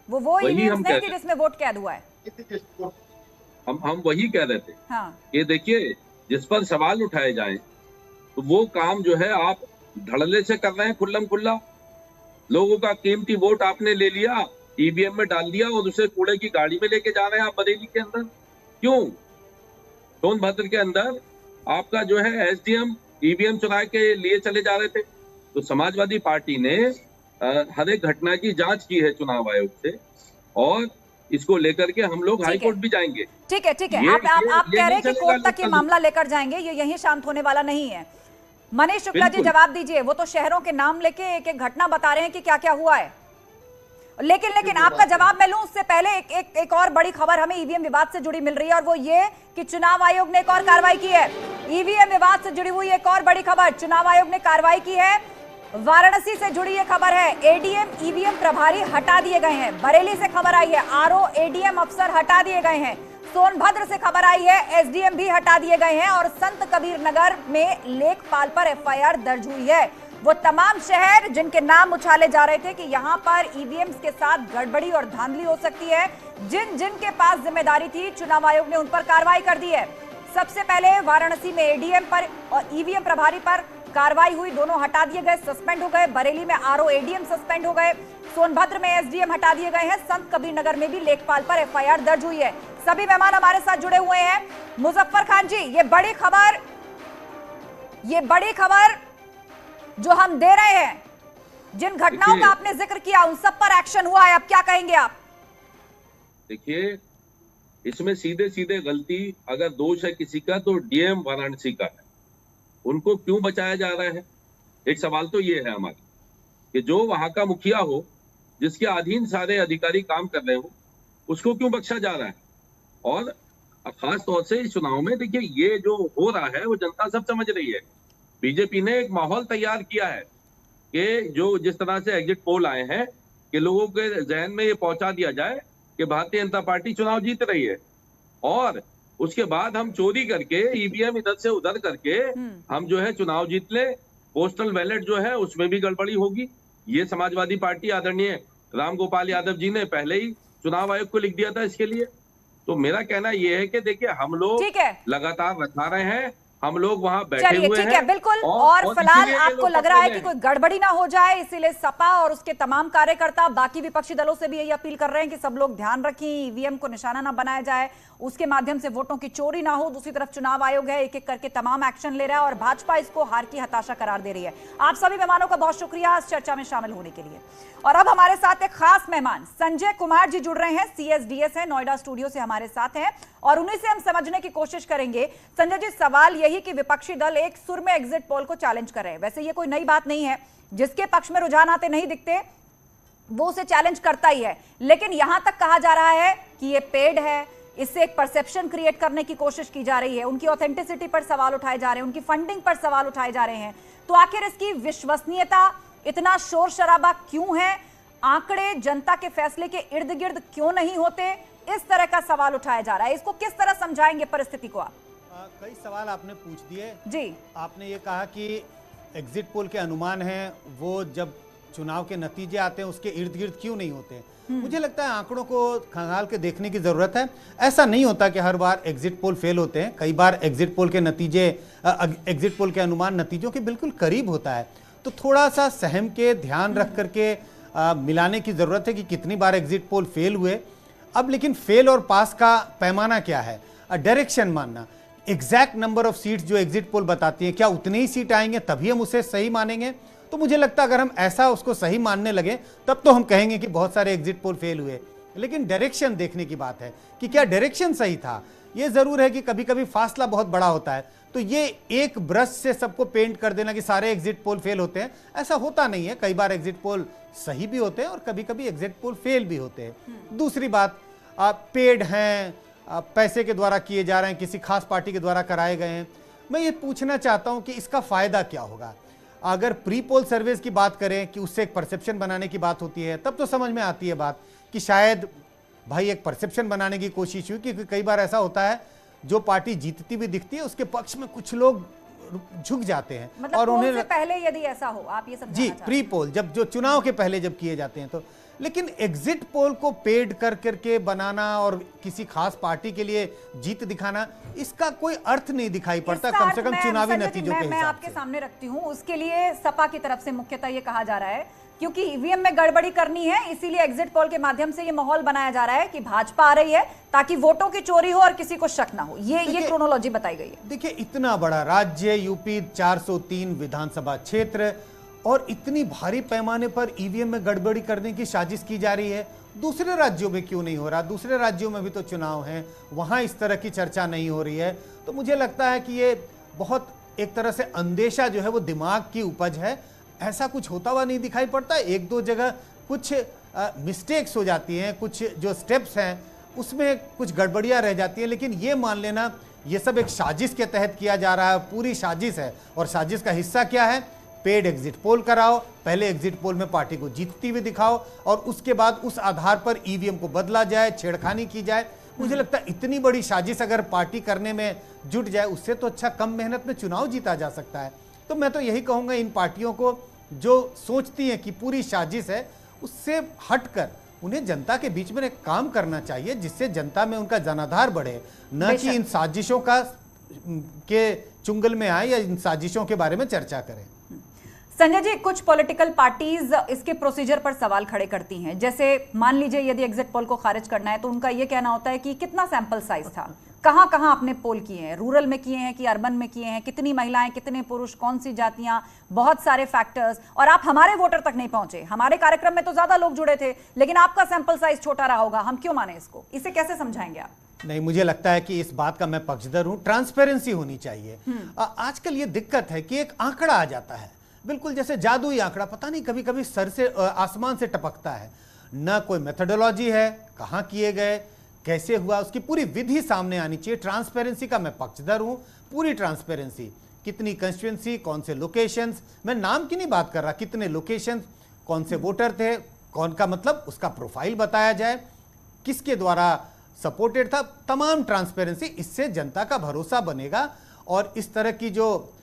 वो ईवीएम्स नहीं थी जिसमें वोट कैद हुआ है। हम वही कह रहे थे। हाँ। ये देखिए, जिस पर सवाल उठाए जाएं तो वो काम जो है आप धड़ल्ले से कर रहे हैं, खुल्लम खुल्ला। लोगों का कीमती वोट आपने ले लिया, ईवीएम में डाल दिया, और उसे कूड़े की गाड़ी में लेके जा रहे हैं आप बरेली के अंदर। क्यों? सोनभद्र के अंदर आपका जो है एसडीएम ईवीएम चुरा के लिए चले जा रहे थे। तो समाजवादी पार्टी ने हर एक घटना की जांच की है चुनाव आयोग से, और इसको लेकर के हम लोग हाई कोर्ट भी जाएंगे। ठीक है, ठीक है, आप कह रहे हैं कि कोर्ट तक ये मामला लेकर जाएंगे, ये यहीं शांत होने वाला नहीं है। मनीष शुक्ला जी जवाब दीजिए, वो तो शहरों के नाम लेके एक एक घटना बता रहे हैं कि क्या क्या हुआ है, लेकिन आपका जवाब मैं लूं उससे पहले एक और बड़ी खबर हमें ईवीएम विवाद से जुड़ी मिल रही है, और वो ये कि चुनाव आयोग ने एक और कार्रवाई की है। ईवीएम विवाद से जुड़ी हुई एक और बड़ी खबर, चुनाव आयोग ने कार्रवाई की है। वाराणसी से जुड़ी ये खबर है, एडीएम ईवीएम प्रभारी हटा दिए गए हैं। बरेली से खबर आई है, आरओ एडीएम अफसर हटा दिए गए हैं। सोनभद्र से खबर आई है, एसडीएम भी हटा दिए गए हैं, और संत कबीर नगर में लेखपाल पर एफआईआर दर्ज हुई है। वो तमाम शहर जिनके नाम उछाले जा रहे थे कि यहां पर ईवीएम्स के साथ गड़बड़ी और धांधली हो सकती है, जिन के पास जिम्मेदारी थी, चुनाव आयोग ने उन पर कार्रवाई कर दी है। सबसे पहले वाराणसी में एडीएम पर और ईवीएम प्रभारी पर कार्रवाई हुई, दोनों हटा दिए गए, सस्पेंड हो गए। बरेली में आरओ एडीएम सस्पेंड हो गए, सोनभद्र में एसडीएम हटा दिए गए हैं, संत कबीर नगर में भी लेखपाल पर एफआईआर दर्ज हुई है। सभी मेहमान हमारे साथ जुड़े हुए हैं। मुजफ्फर खान जी, ये बड़ी खबर जो हम दे रहे हैं, जिन घटनाओं का आपने जिक्र किया उन सब पर एक्शन हुआ है, अब क्या कहेंगे आप? देखिए, इसमें सीधे सीधे गलती अगर दोष है किसी का तो डीएम वाराणसी का है। उनको क्यों बचाया जा रहा है? एक सवाल तो ये है हमारा कि जो वहां का मुखिया हो, जिसके अधीन सारे अधिकारी काम कर रहे हो, उसको क्यों बख्शा जा रहा है? और खास तौर से इस चुनाव में देखिए, ये जो हो रहा है वो जनता सब समझ रही है। बीजेपी ने एक माहौल तैयार किया है कि जो जिस तरह से एग्जिट पोल आए हैं कि लोगों के जहन में ये पहुंचा दिया जाए कि भारतीय जनता पार्टी चुनाव जीत रही है, और उसके बाद हम चोरी करके ईवीएम इधर से उधर करके हम जो है चुनाव जीत ले। पोस्टल बैलेट जो है उसमें भी गड़बड़ी होगी। ये समाजवादी पार्टी आदरणीय रामगोपाल यादव जी ने पहले ही चुनाव आयोग को लिख दिया था इसके लिए। तो मेरा कहना यह है कि देखिए, हम लोग लगातार रखा रहे हैं हम लोग वहां बैठे चलिए हुए ठीक हैं है, बिल्कुल। और फिलहाल इसीलिए ये आपको लोग लग रहा है पकड़े कि गए कोई गड़बड़ी ना हो जाए, इसीलिए सपा और उसके तमाम कार्यकर्ता बाकी विपक्षी दलों से भी यही अपील कर रहे हैं कि सब लोग ध्यान रखें, ईवीएम को निशाना ना बनाया जाए, उसके माध्यम से वोटों की चोरी ना हो। दूसरी तरफ चुनाव आयोग है, एक एक करके तमाम एक्शन ले रहा है और भाजपा इसको हार की हताशा करार दे रही है। आप सभी मेहमानों का बहुत शुक्रिया इस चर्चा में शामिल होने के लिए। और अब हमारे साथ एक खास मेहमान संजय कुमार जी जुड़ रहे हैं, सीएसडीएस है, नोएडा स्टूडियो से हमारे साथ हैं और उन्हीं से हम समझने की कोशिश करेंगे। संजय जी, सवाल यही कि विपक्षी दल एक सुर में एग्जिट पोल को चैलेंज कर रहे हैं। वैसे ये कोई नई बात नहीं है, जिसके पक्ष में रुझान आते नहीं दिखते वो उसे चैलेंज करता ही है, लेकिन यहां तक कहा जा रहा है कि ये पेड है, इससे एक परसेप्शन क्रिएट करने की कोशिश की जा रही है, उनकी ऑथेंटिसिटी पर सवाल उठाए जा रहे हैं, उनकी फंडिंग पर सवाल उठाए जा रहे हैं। तो आखिर इसकी विश्वसनीयता, इतना शोर शराबा क्यों है, आंकड़े जनता के फैसले के इर्द गिर्द क्यों नहीं होते, इस तरह का सवाल उठाया जा रहा है। इसको किस तरह समझाएंगे परिस्थिति को आप? कई सवाल आपने पूछ दिए जी। आपने ये कहा कि एग्जिट पोल के अनुमान हैं वो जब चुनाव के नतीजे आते हैं उसके इर्द गिर्द क्यों नहीं होते। मुझे लगता है आंकड़ों को खंगाल के देखने की जरूरत है। ऐसा नहीं होता कि हर बार एग्जिट पोल फेल होते हैं, कई बार एग्जिट पोल के नतीजे, एग्जिट पोल के अनुमान नतीजों के बिल्कुल करीब होता है। तो थोड़ा सा सहम के ध्यान रख करके मिलाने की जरूरत है कि कितनी बार एग्जिट पोल फेल हुए। अब लेकिन फेल और पास का पैमाना क्या है, डायरेक्शन मानना, एग्जैक्ट नंबर ऑफ सीट्स जो एग्जिट पोल बताती है, क्या उतनी ही सीट आएंगे तभी हम उसे सही मानेंगे। तो मुझे लगता है अगर हम ऐसा उसको सही मानने लगे तब तो हम कहेंगे कि बहुत सारे एग्जिट पोल फेल हुए। लेकिन डायरेक्शन देखने की बात है कि क्या डायरेक्शन सही था। ये जरूर है कि कभी कभी फासला बहुत बड़ा होता है, तो ये एक ब्रश से सबको पेंट कर देना कि सारे एग्जिट पोल फेल होते हैं, ऐसा होता नहीं है। कई बार एग्जिट पोल सही भी होते हैं और कभी कभी एग्जिट पोल फेल भी होते हैं। दूसरी बात, पेड हैं, पैसे के द्वारा किए जा रहे हैं, किसी खास पार्टी के द्वारा कराए गए हैं। मैं ये पूछना चाहता हूं कि इसका फायदा क्या होगा। अगर प्री पोल सर्वेज की बात करें कि उससे एक परसेप्शन बनाने की बात होती है, तब तो समझ में आती है बात कि शायद भाई एक परसेप्शन बनाने की कोशिश हुई, क्योंकि कई बार ऐसा होता है जो पार्टी जीतती भी दिखती है उसके पक्ष में कुछ लोग झुक जाते हैं। मतलब और उन्हें से पहले यदि ऐसा हो, आप ये समझाना जी, प्री पोल जब जो चुनाव के पहले जब किए जाते हैं तो। लेकिन एग्जिट पोल को पेड कर करके बनाना और किसी खास पार्टी के लिए जीत दिखाना, इसका कोई अर्थ नहीं दिखाई पड़ता, कम से कम चुनावी नतीजों के हिसाब से। मैं आपके सामने रखती हूं, उसके लिए सपा की तरफ से मुख्यतः ये कहा जा रहा है क्योंकि ईवीएम में गड़बड़ी करनी है, इसीलिए एग्जिट पोल के माध्यम से ये माहौल बनाया जा रहा है कि भाजपा आ रही है ताकि वोटों की चोरी हो और किसी को शक ना हो। ये क्रोनोलॉजी बताई गई है। देखिए, इतना बड़ा राज्य, यूपी 403 विधानसभा क्षेत्र और इतनी भारी पैमाने पर ईवीएम में गड़बड़ी करने की साजिश की जा रही है। दूसरे राज्यों में क्यों नहीं हो रहा? दूसरे राज्यों में भी तो चुनाव हैं, वहां इस तरह की चर्चा नहीं हो रही है। तो मुझे लगता है कि ये बहुत एक तरह से अंदेशा जो है वो दिमाग की उपज है। ऐसा कुछ होता हुआ नहीं दिखाई पड़ता। एक दो जगह कुछ मिस्टेक्स हो जाती हैं, कुछ जो स्टेप्स हैं उसमें कुछ गड़बड़ियां रह जाती हैं, लेकिन ये मान लेना ये सब एक साजिश के तहत किया जा रहा है, पूरी साजिश है। और साजिश का हिस्सा क्या है? पेड एग्जिट पोल कराओ, पहले एग्जिट पोल में पार्टी को जीतती हुई दिखाओ और उसके बाद उस आधार पर ईवीएम को बदला जाए, छेड़खानी की जाए। मुझे लगता है इतनी बड़ी साजिश अगर पार्टी करने में जुट जाए, उससे तो अच्छा कम मेहनत में चुनाव जीता जा सकता है। तो मैं तो यही कहूंगा इन पार्टियों को जो सोचती हैं कि पूरी साजिश है, उससे हटकर उन्हें जनता के बीच में एक काम करना चाहिए जिससे जनता में उनका जनाधार बढ़े, न कि इन साजिशों का के चुंगल में आए या इन साजिशों के बारे में चर्चा करें। संजय जी, कुछ पॉलिटिकल पार्टीज इसके प्रोसीजर पर सवाल खड़े करती हैं। जैसे मान लीजिए यदि एग्जिट पोल को खारिज करना है तो उनका यह कहना होता है कि कितना सैंपल साइज था, कहां कहां आपने पोल किए हैं, रूरल में किए हैं कि अर्बन में किए हैं, कितनी महिलाएं, कितने पुरुष, कौन सी जातियां, बहुत सारे फैक्टर्स, और आप हमारे वोटर तक नहीं पहुंचे। हमारे कार्यक्रम में तो ज्यादा लोग जुड़े थे लेकिन आपका सैंपल साइज छोटा रहा होगा, हम क्यों माने इसको? इसे कैसे समझाएंगे आप? नहीं, मुझे लगता है कि इस बात का मैं पक्षधर हूं, ट्रांसपेरेंसी होनी चाहिए। आजकल ये दिक्कत है कि एक आंकड़ा आ जाता है, बिल्कुल जैसे जादुई आंकड़ा, पता नहीं कभी कभी सर से आसमान से टपकता है। न कोई मेथोडोलॉजी है, कहां किए गए, कैसे हुआ, उसकी पूरी विधि सामने आनी चाहिए। ट्रांसपेरेंसी का मैं पक्षधर हूं, पूरी ट्रांसपेरेंसी। कितनी कंस्टिट्यूएंसी, कौन से लोकेशंस, मैं नाम की नहीं बात कर रहा, कितने लोकेशंस, कौन से वोटर थे, कौन का मतलब उसका प्रोफाइल बताया जाए, किसके द्वारा सपोर्टेड था, तमाम ट्रांसपेरेंसी। इससे जनता का भरोसा बनेगा और इस तरह की जो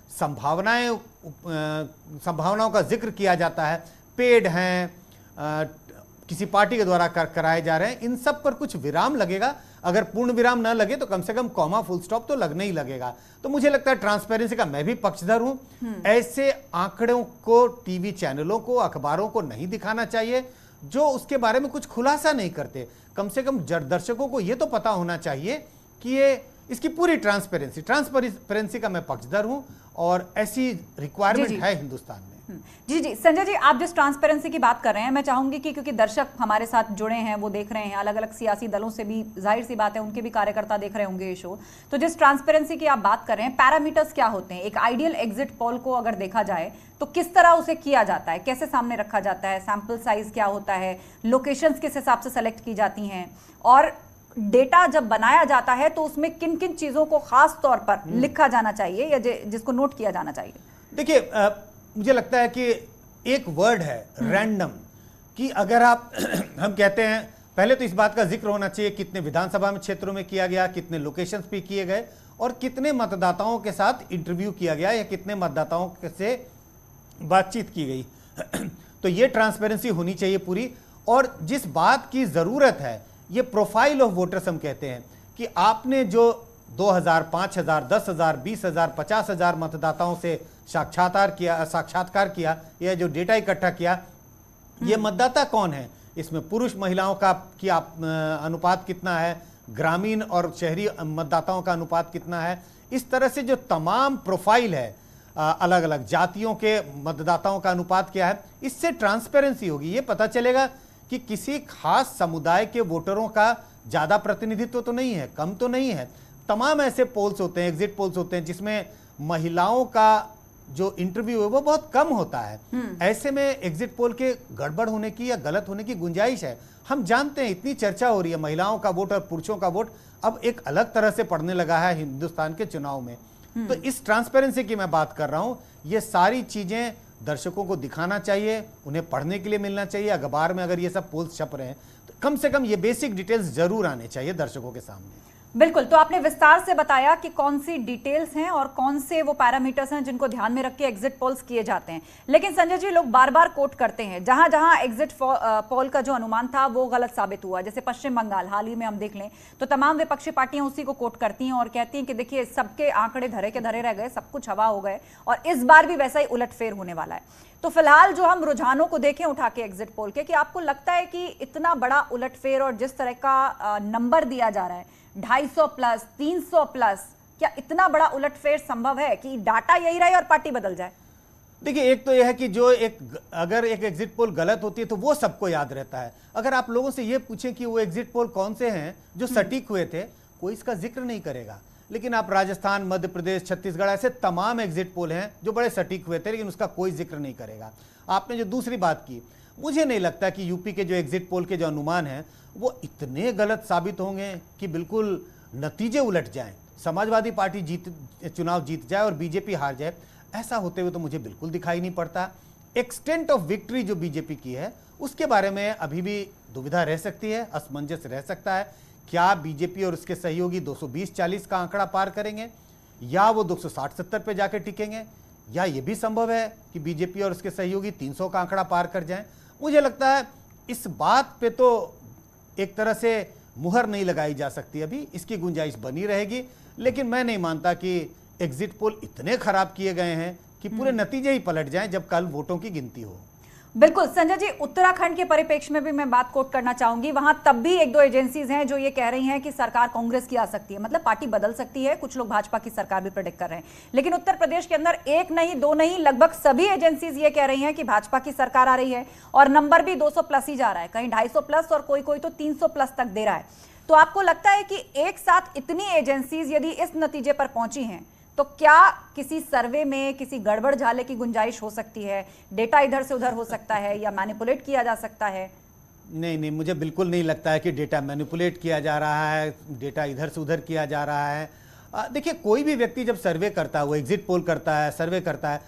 संभावनाओं का जिक्र किया जाता है, पेड हैं, किसी पार्टी के द्वारा कराए जा रहे हैं, इन सब पर कुछ विराम लगेगा। अगर पूर्ण विराम न लगे तो कम से कम कॉमा फुल स्टॉप तो लगना ही लगेगा। तो मुझे लगता है ट्रांसपेरेंसी का मैं भी पक्षधर हूं। ऐसे आंकड़ों को टीवी चैनलों को, अखबारों को नहीं दिखाना चाहिए जो उसके बारे में कुछ खुलासा नहीं करते। कम से कम दर्शकों को यह तो पता होना चाहिए कि ये इसकी पूरी ट्रांसपेरेंसी का मैं पक्षधर हूं और ऐसी रिक्वायरमेंट है हिंदुस्तान में। जी जी संजय जी, आप जिस ट्रांसपेरेंसी की बात कर रहे हैं, मैं चाहूंगी कि क्योंकि दर्शक हमारे साथ जुड़े हैं, वो देख रहे हैं, अलग अलग सियासी दलों से भी जाहिर सी बात है उनके भी कार्यकर्ता देख रहे होंगे ये शो, तो जिस ट्रांसपेरेंसी की आप बात कर रहे हैं, पैरामीटर्स क्या होते हैं? एक आइडियल एग्जिट पोल को अगर देखा जाए तो किस तरह उसे किया जाता है, कैसे सामने रखा जाता है, सैंपल साइज क्या होता है, लोकेशंस किस हिसाब से सेलेक्ट की जाती हैं, और डेटा जब बनाया जाता है तो उसमें किन किन चीजों को खास तौर पर लिखा जाना चाहिए या जिसको नोट किया जाना चाहिए? देखिए, मुझे लगता है कि एक वर्ड है रैंडम, कि अगर आप हम कहते हैं, पहले तो इस बात का जिक्र होना चाहिए कितने विधानसभा में क्षेत्रों में किया गया, कितने लोकेशंस पे किए गए और कितने मतदाताओं के साथ इंटरव्यू किया गया या कितने मतदाताओं से बातचीत की गई। तो ये ट्रांसपेरेंसी होनी चाहिए पूरी। और जिस बात की जरूरत है, ये प्रोफाइल ऑफ वोटर्स हम कहते हैं कि आपने जो 2000, 5000, 10,000, 20,000, 50,000 मतदाताओं से साक्षात्कार किया या जो डेटा इकट्ठा किया, ये मतदाता कौन है, इसमें पुरुष महिलाओं का अनुपात कितना है, ग्रामीण और शहरी मतदाताओं का अनुपात कितना है, इस तरह से जो तमाम प्रोफाइल है, अलग अलग जातियों के मतदाताओं का अनुपात क्या है, इससे ट्रांसपेरेंसी होगी। ये पता चलेगा कि किसी खास समुदाय के वोटरों का ज्यादा प्रतिनिधित्व तो नहीं है, कम तो नहीं है। तमाम ऐसे पोल्स होते हैं, एग्जिट पोल्स होते हैं जिसमें महिलाओं का जो इंटरव्यू है वो बहुत कम होता है। ऐसे में एग्जिट पोल के गड़बड़ होने की या गलत होने की गुंजाइश है। हम जानते हैं, इतनी चर्चा हो रही है महिलाओं का वोट और पुरुषों का वोट अब एक अलग तरह से पड़ने लगा है हिंदुस्तान के चुनाव में। तो इस ट्रांसपेरेंसी की मैं बात कर रहा हूं। ये सारी चीजें दर्शकों को दिखाना चाहिए, उन्हें पढ़ने के लिए मिलना चाहिए। अखबार में अगर ये सब पोल्स छप रहे हैं तो कम से कम ये बेसिक डिटेल्स जरूर आने चाहिए दर्शकों के सामने। बिल्कुल, तो आपने विस्तार से बताया कि कौन सी डिटेल्स हैं और कौन से वो पैरामीटर्स हैं जिनको ध्यान में रख के एग्जिट पोल्स किए जाते हैं। लेकिन संजय जी, लोग बार बार कोट करते हैं, जहां जहां एग्जिट पोल का जो अनुमान था वो गलत साबित हुआ। जैसे पश्चिम बंगाल हाल ही में हम देख लें तो तमाम विपक्षी पार्टियां उसी को कोट करती हैं और कहती हैं कि देखिए सबके आंकड़े धरे के धरे रह गए, सब कुछ हवा हो गए और इस बार भी वैसा ही उलटफेर होने वाला है। तो फिलहाल जो हम रुझानों को देखें उठा के एग्जिट पोल के, कि आपको लगता है कि इतना बड़ा उलटफेर और जिस तरह का नंबर दिया जा रहा है 250 प्लस 300 प्लस, क्या इतना बड़ा उलटफेर संभव है कि डाटा यही रहे और पार्टी बदल जाए? देखिए, एक तो यह है कि जो अगर एक एग्जिट पोल गलत होती है तो वो सबको याद रहता है। अगर आप लोगों से ये पूछें कि वो एग्जिट पोल कौन से हैं जो सटीक हुए थे, कोई इसका जिक्र नहीं करेगा। लेकिन आप राजस्थान, मध्य प्रदेश, छत्तीसगढ़, ऐसे तमाम एग्जिट पोल हैं जो बड़े सटीक हुए थे, लेकिन उसका कोई जिक्र नहीं करेगा। आपने जो दूसरी बात की, मुझे नहीं लगता कि यूपी के जो एग्जिट पोल के जो अनुमान हैं वो इतने गलत साबित होंगे कि बिल्कुल नतीजे उलट जाएं, समाजवादी पार्टी चुनाव जीत जाए और बीजेपी हार जाए। ऐसा होते हुए तो मुझे बिल्कुल दिखाई नहीं पड़ता। एक्सटेंट ऑफ विक्ट्री जो बीजेपी की है उसके बारे में अभी भी दुविधा रह सकती है, असमंजस रह सकता है। क्या बीजेपी और उसके सहयोगी 220-40 का आंकड़ा पार करेंगे या वो 260-70 पे जाके टिकेंगे, या ये भी संभव है कि बीजेपी और उसके सहयोगी 300 का आंकड़ा पार कर जाएं। मुझे लगता है इस बात पे तो एक तरह से मुहर नहीं लगाई जा सकती, अभी इसकी गुंजाइश बनी रहेगी। लेकिन मैं नहीं मानता कि एग्जिट पोल इतने खराब किए गए हैं कि पूरे नतीजे ही पलट जाएं जब कल वोटों की गिनती हो। बिल्कुल संजय जी, उत्तराखंड के परिप्रेक्ष्य में भी मैं बात कोट करना चाहूंगी। वहां तब भी एक दो एजेंसीज हैं जो ये कह रही हैं कि सरकार कांग्रेस की आ सकती है, मतलब पार्टी बदल सकती है। कुछ लोग भाजपा की सरकार भी प्रेडिक्ट कर रहे हैं। लेकिन उत्तर प्रदेश के अंदर एक नहीं, दो नहीं, लगभग सभी एजेंसीज ये कह रही हैं कि भाजपा की सरकार आ रही है और नंबर भी 200 प्लस ही जा रहा है, कहीं 250 प्लस और कोई कोई तो 300 प्लस तक दे रहा है। तो आपको लगता है कि एक साथ इतनी एजेंसीज यदि इस नतीजे पर पहुंची हैं तो क्या किसी सर्वे में किसी गड़बड़ झाले की गुंजाइश हो सकती है? डेटा इधर से उधर हो सकता है या मैनिपुलेट किया जा सकता है? नहीं, मुझे बिल्कुल नहीं लगता है कि डेटा मैनिपुलेट किया जा रहा है, डेटा इधर से उधर किया जा रहा है। देखिए, कोई भी व्यक्ति जब सर्वे करता है, वो एग्जिट पोल करता है, सर्वे करता है,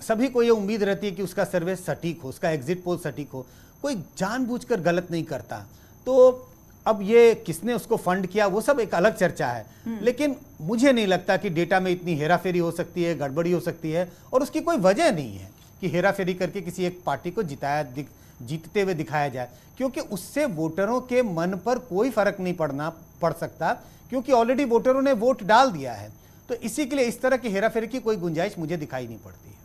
सभी को ये उम्मीद रहती है कि उसका सर्वे सटीक हो, उसका एग्जिट पोल सटीक हो। कोई जानबूझकर गलत नहीं करता। तो अब ये किसने उसको फंड किया वो सब एक अलग चर्चा है, लेकिन मुझे नहीं लगता कि डेटा में इतनी हेराफेरी हो सकती है, गड़बड़ी हो सकती है, और उसकी कोई वजह नहीं है कि हेराफेरी करके किसी एक पार्टी को जीतते हुए दिखाया जाए, क्योंकि उससे वोटरों के मन पर कोई फर्क नहीं पड़ सकता, क्योंकि ऑलरेडी वोटरों ने वोट डाल दिया है। तो इसी के लिए इस तरह की हेराफेरी की कोई गुंजाइश मुझे दिखाई नहीं पड़ती है।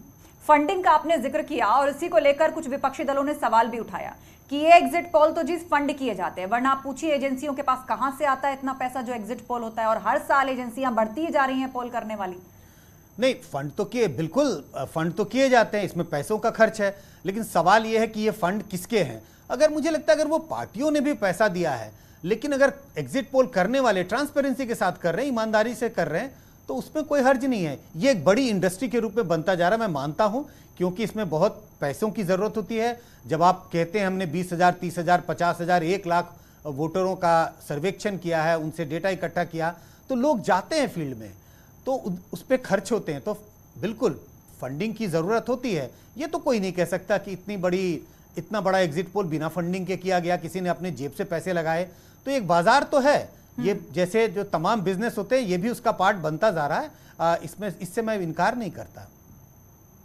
फंडिंग का आपने जिक्र किया और इसी को लेकर कुछ विपक्षी दलों ने सवाल भी उठाया कि ये एग्जिट पोल तो जी फंड किए जाते हैं, वरना आप पूछिए एजेंसियों के पास कहां से आता है इतना पैसा जो एग्जिट पोल होता है, और हर साल एजेंसियां बढ़ती ही जा रही हैं पोल करने वाली। नहीं, फंड तो किए, बिल्कुल फंड तो किए जाते हैं, इसमें पैसों का खर्च है, लेकिन सवाल यह है कि ये फंड किसके हैं। अगर मुझे लगता है अगर वो पार्टियों ने भी पैसा दिया है, लेकिन अगर एग्जिट पोल करने वाले ट्रांसपेरेंसी के साथ कर रहे हैं, ईमानदारी से कर रहे हैं, तो उसमें कोई हर्ज नहीं है। ये एक बड़ी इंडस्ट्री के रूप में बनता जा रहा है, मैं मानता हूं, क्योंकि इसमें बहुत पैसों की जरूरत होती है। जब आप कहते हैं हमने 20,000, 30,000, 50,000, 1 लाख वोटरों का सर्वेक्षण किया है, उनसे डेटा इकट्ठा किया, तो लोग जाते हैं फील्ड में, तो उस पर खर्च होते हैं, तो बिल्कुल फंडिंग की जरूरत होती है। ये तो कोई नहीं कह सकता कि इतना बड़ा एग्जिट पोल बिना फंडिंग के किया गया, किसी ने अपने जेब से पैसे लगाए। तो एक बाजार तो है, ये जैसे जो तमाम बिजनेस होते हैं, ये भी उसका पार्ट बनता जा रहा है, इससे मैं इनकार नहीं करता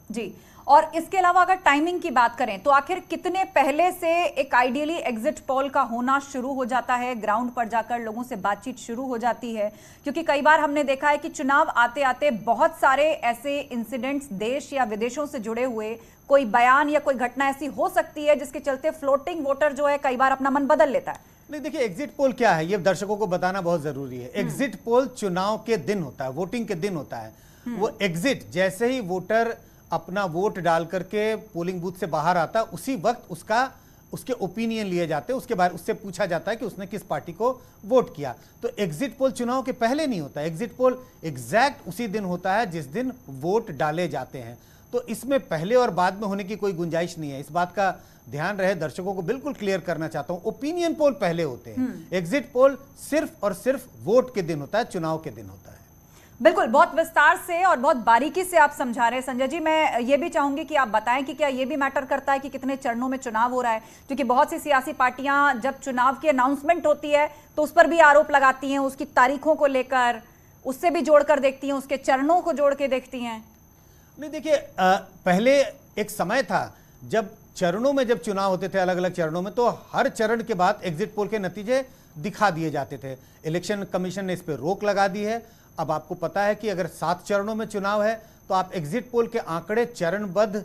जी। और इसके अलावा अगर टाइमिंग की बात करें तो आखिर कितने पहले से एक आइडियली एग्जिट पोल का होना शुरू हो जाता है, ग्राउंड पर जाकर लोगों से बातचीत शुरू हो जाती है? क्योंकि कई बार हमने देखा है कि चुनाव आते आते बहुत सारे ऐसे इंसिडेंट्स देश या विदेशों से जुड़े हुए कोई बयान या कोई घटना ऐसी हो सकती है जिसके चलते फ्लोटिंग वोटर जो है कई बार अपना मन बदल लेता है। नहीं, देखिए एग्जिट पोल क्या है, ये दर्शकों को बताना बहुत जरूरी है। एग्जिट पोल चुनाव के दिन होता है, वोटिंग के दिन होता है। वो एग्जिट जैसे ही वोटर अपना वोट डाल करके पोलिंग बूथ से बाहर आता, उसी वक्त उसके ओपिनियन लिए जाते हैं, उसके बाद उससे पूछा जाता है कि उसने किस पार्टी को वोट किया। तो एग्जिट पोल चुनाव के पहले नहीं होता, एग्जिट पोल एग्जैक्ट उसी दिन होता है जिस दिन वोट डाले जाते हैं। तो इसमें पहले और बाद में होने की कोई गुंजाइश नहीं है, इस बात का ध्यान रहे, दर्शकों को बिल्कुल क्लियर करना चाहता हूं। ओपिनियन पोल पहले होते हैं, एग्जिट पोल सिर्फ और सिर्फ वोट के दिन होता है, चुनाव के दिन होता है। बिल्कुल, बहुत विस्तार से और बहुत बारीकी से आप समझा रहे हैं संजय जी। मैं ये भी चाहूंगी कि आप बताएं कि क्या ये भी मैटर करता है कि कितने चरणों में चुनाव हो रहा है, क्योंकि बहुत सी सियासी पार्टियां जब चुनाव की अनाउंसमेंट होती है तो उस पर भी आरोप लगाती हैं, उसकी तारीखों को लेकर, उससे भी जोड़कर देखती हैं, उसके चरणों को जोड़ के देखती हैं। नहीं, देखिए पहले एक समय था जब चरणों में जब चुनाव होते थे अलग अलग चरणों में, तो हर चरण के बाद एग्जिट पोल के नतीजे दिखा दिए जाते थे। इलेक्शन कमीशन ने इस पर रोक लगा दी है। अब आपको पता है कि अगर 7 चरणों में चुनाव है तो आप एग्जिट पोल के आंकड़े चरणबद्ध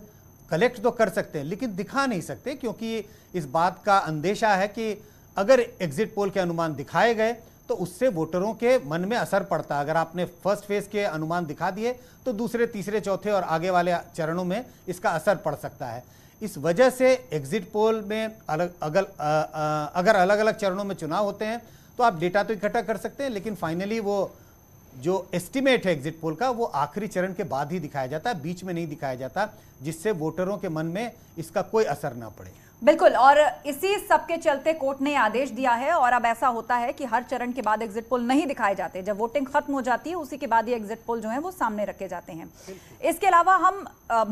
कलेक्ट तो कर सकते हैं, लेकिन दिखा नहीं सकते, क्योंकि इस बात का अंदेशा है कि अगर एग्जिट पोल के अनुमान दिखाए गए तो उससे वोटरों के मन में असर पड़ता है। अगर आपने फर्स्ट फेज के अनुमान दिखा दिए तो दूसरे, तीसरे, चौथे और आगे वाले चरणों में इसका असर पड़ सकता है। इस वजह से एग्जिट पोल में अगर अलग अलग चरणों में चुनाव होते हैं तो आप डेटा तो इकट्ठा कर सकते हैं, लेकिन फाइनली वो जो एस्टिमेट है एग्जिट पोल का, वो आखिरी चरण के बाद ही दिखाया जाता है, बीच में नहीं दिखाया जाता, जिससे वोटरों के मन में इसका कोई असर ना पड़े। बिल्कुल, और इसी सब के चलते कोर्ट ने आदेश दिया है और अब ऐसा होता है कि हर चरण के बाद एग्जिट पोल नहीं दिखाए जाते, जब वोटिंग खत्म हो जाती है उसी के बाद ये एग्जिट पोल जो है वो सामने रखे जाते हैं। इसके अलावा हम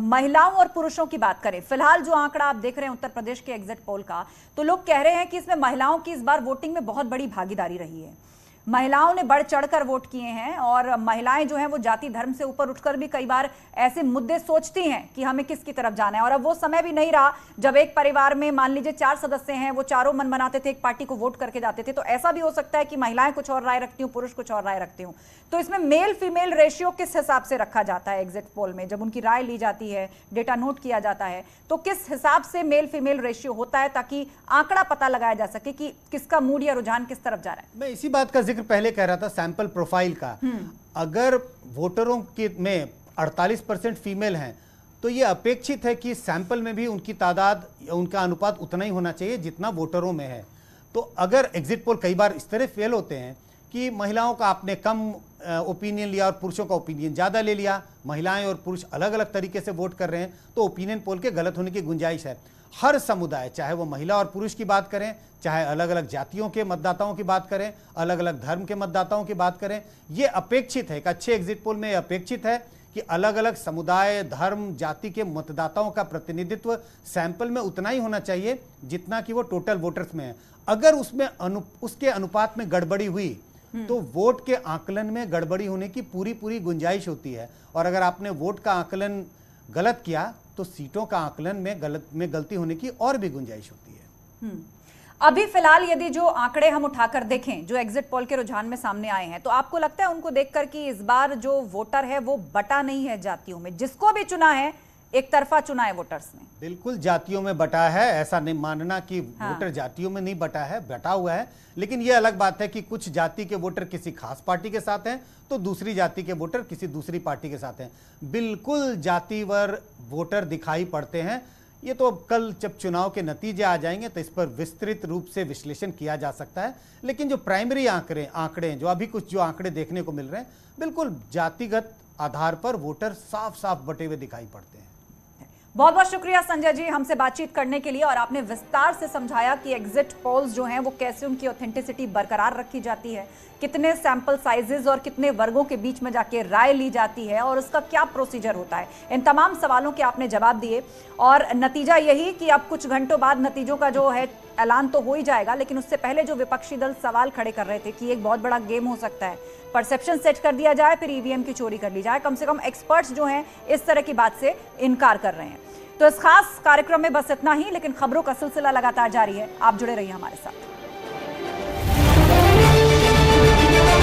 महिलाओं और पुरुषों की बात करें, फिलहाल जो आंकड़ा आप देख रहे हैं उत्तर प्रदेश के एग्जिट पोल का, तो लोग कह रहे हैं कि इसमें महिलाओं की इस बार वोटिंग में बहुत बड़ी भागीदारी रही है। महिलाओं ने बढ़ चढ़कर वोट किए हैं और महिलाएं जो हैं वो जाति धर्म से ऊपर उठकर भी कई बार ऐसे मुद्दे सोचती हैं कि हमें किसकी तरफ जाना है। और अब वो समय भी नहीं रहा जब एक परिवार में मान लीजिए 4 सदस्य हैं, वो चारों मन बनाते थे, एक पार्टी को वोट करके जाते थे। तो ऐसा भी हो सकता है कि महिलाएं कुछ और राय रखती हूँ, पुरुष कुछ और राय रखती हूँ। तो इसमें मेल फीमेल रेशियो किस हिसाब से रखा जाता है एग्जिट पोल में, जब उनकी राय ली जाती है, डेटा नोट किया जाता है, तो किस हिसाब से मेल फीमेल रेशियो होता है ताकि आंकड़ा पता लगाया जा सके कि किसका मूड या रुझान किस तरफ जा रहा है? मैं इसी बात का जिक्र पहले कह रहा था, सैंपल प्रोफाइल का। अगर वोटरों के में 48% फीमेल हैं तो ये अपेक्षित है कि सैंपल में भी उनकी तादाद, उनका अनुपात उतना ही होना चाहिए जितना वोटरों में है। तो अगर एग्जिट पोल कई बार इस तरह फेल होते हैं कि महिलाओं का आपने कम ओपिनियन लिया और पुरुषों का ओपिनियन ज़्यादा ले लिया, महिलाएं और पुरुष अलग अलग तरीके से वोट कर रहे हैं, तो ओपिनियन पोल के गलत होने की गुंजाइश है। हर समुदाय, चाहे वो महिला और पुरुष की बात करें, चाहे अलग अलग जातियों के मतदाताओं की बात करें, अलग अलग धर्म के मतदाताओं की बात करें, ये अपेक्षित है, एक अच्छे एग्जिट पोल में अपेक्षित है कि अलग अलग समुदाय, धर्म, जाति के मतदाताओं का प्रतिनिधित्व सैंपल में उतना ही होना चाहिए जितना कि वो टोटल वोटर्स में है। अगर उसमें उसके अनुपात में गड़बड़ी हुई तो वोट के आकलन में गड़बड़ी होने की पूरी गुंजाइश होती है। और अगर आपने वोट का आकलन गलत किया तो सीटों का आकलन में गलती होने की और भी गुंजाइश होती है। अभी फिलहाल यदि जो आंकड़े हम उठाकर देखें, जो एग्जिट पोल के रुझान में सामने आए हैं, तो आपको लगता है उनको देखकर कि इस बार जो वोटर है वो बटा नहीं है जातियों में? जिसको भी चुना है एक तरफा चुना है वोटर्स ने। बिल्कुल जातियों में बटा है, ऐसा नहीं मानना कि वोटर जातियों में नहीं बटा है, बटा हुआ है। लेकिन यह अलग बात है कि कुछ जाति के वोटर किसी खास पार्टी के साथ हैं तो दूसरी जाति के वोटर किसी दूसरी पार्टी के साथ हैं। बिल्कुल जातिवार वोटर दिखाई पड़ते हैं। ये तो कल जब चुनाव के नतीजे आ जाएंगे तो इस पर विस्तृत रूप से विश्लेषण किया जा सकता है। लेकिन जो प्राइमरी आंकड़े जो अभी कुछ जो आंकड़े देखने को मिल रहे हैं, बिल्कुल जातिगत आधार पर वोटर साफ साफ बटे हुए दिखाई पड़ते हैं। बहुत बहुत शुक्रिया संजय जी हमसे बातचीत करने के लिए, और आपने विस्तार से समझाया कि एग्जिट पोल्स जो हैं वो कैसे उनकी ऑथेंटिसिटी बरकरार रखी जाती है, कितने सैंपल साइजेस और कितने वर्गों के बीच में जाके राय ली जाती है और उसका क्या प्रोसीजर होता है। इन तमाम सवालों के आपने जवाब दिए और नतीजा यही कि अब कुछ घंटों बाद नतीजों का जो है ऐलान तो हो ही जाएगा, लेकिन उससे पहले जो विपक्षी दल सवाल खड़े कर रहे थे कि एक बहुत बड़ा गेम हो सकता है, परसेप्शन सेट कर दिया जाए फिर ईवीएम की चोरी कर ली जाए। कम से कम एक्सपर्ट्स जो हैं इस तरह की बात से इनकार कर रहे हैं। तो इस खास कार्यक्रम में बस इतना ही, लेकिन खबरों का सिलसिला लगातार जारी है। आप जुड़े रहिए हमारे साथ।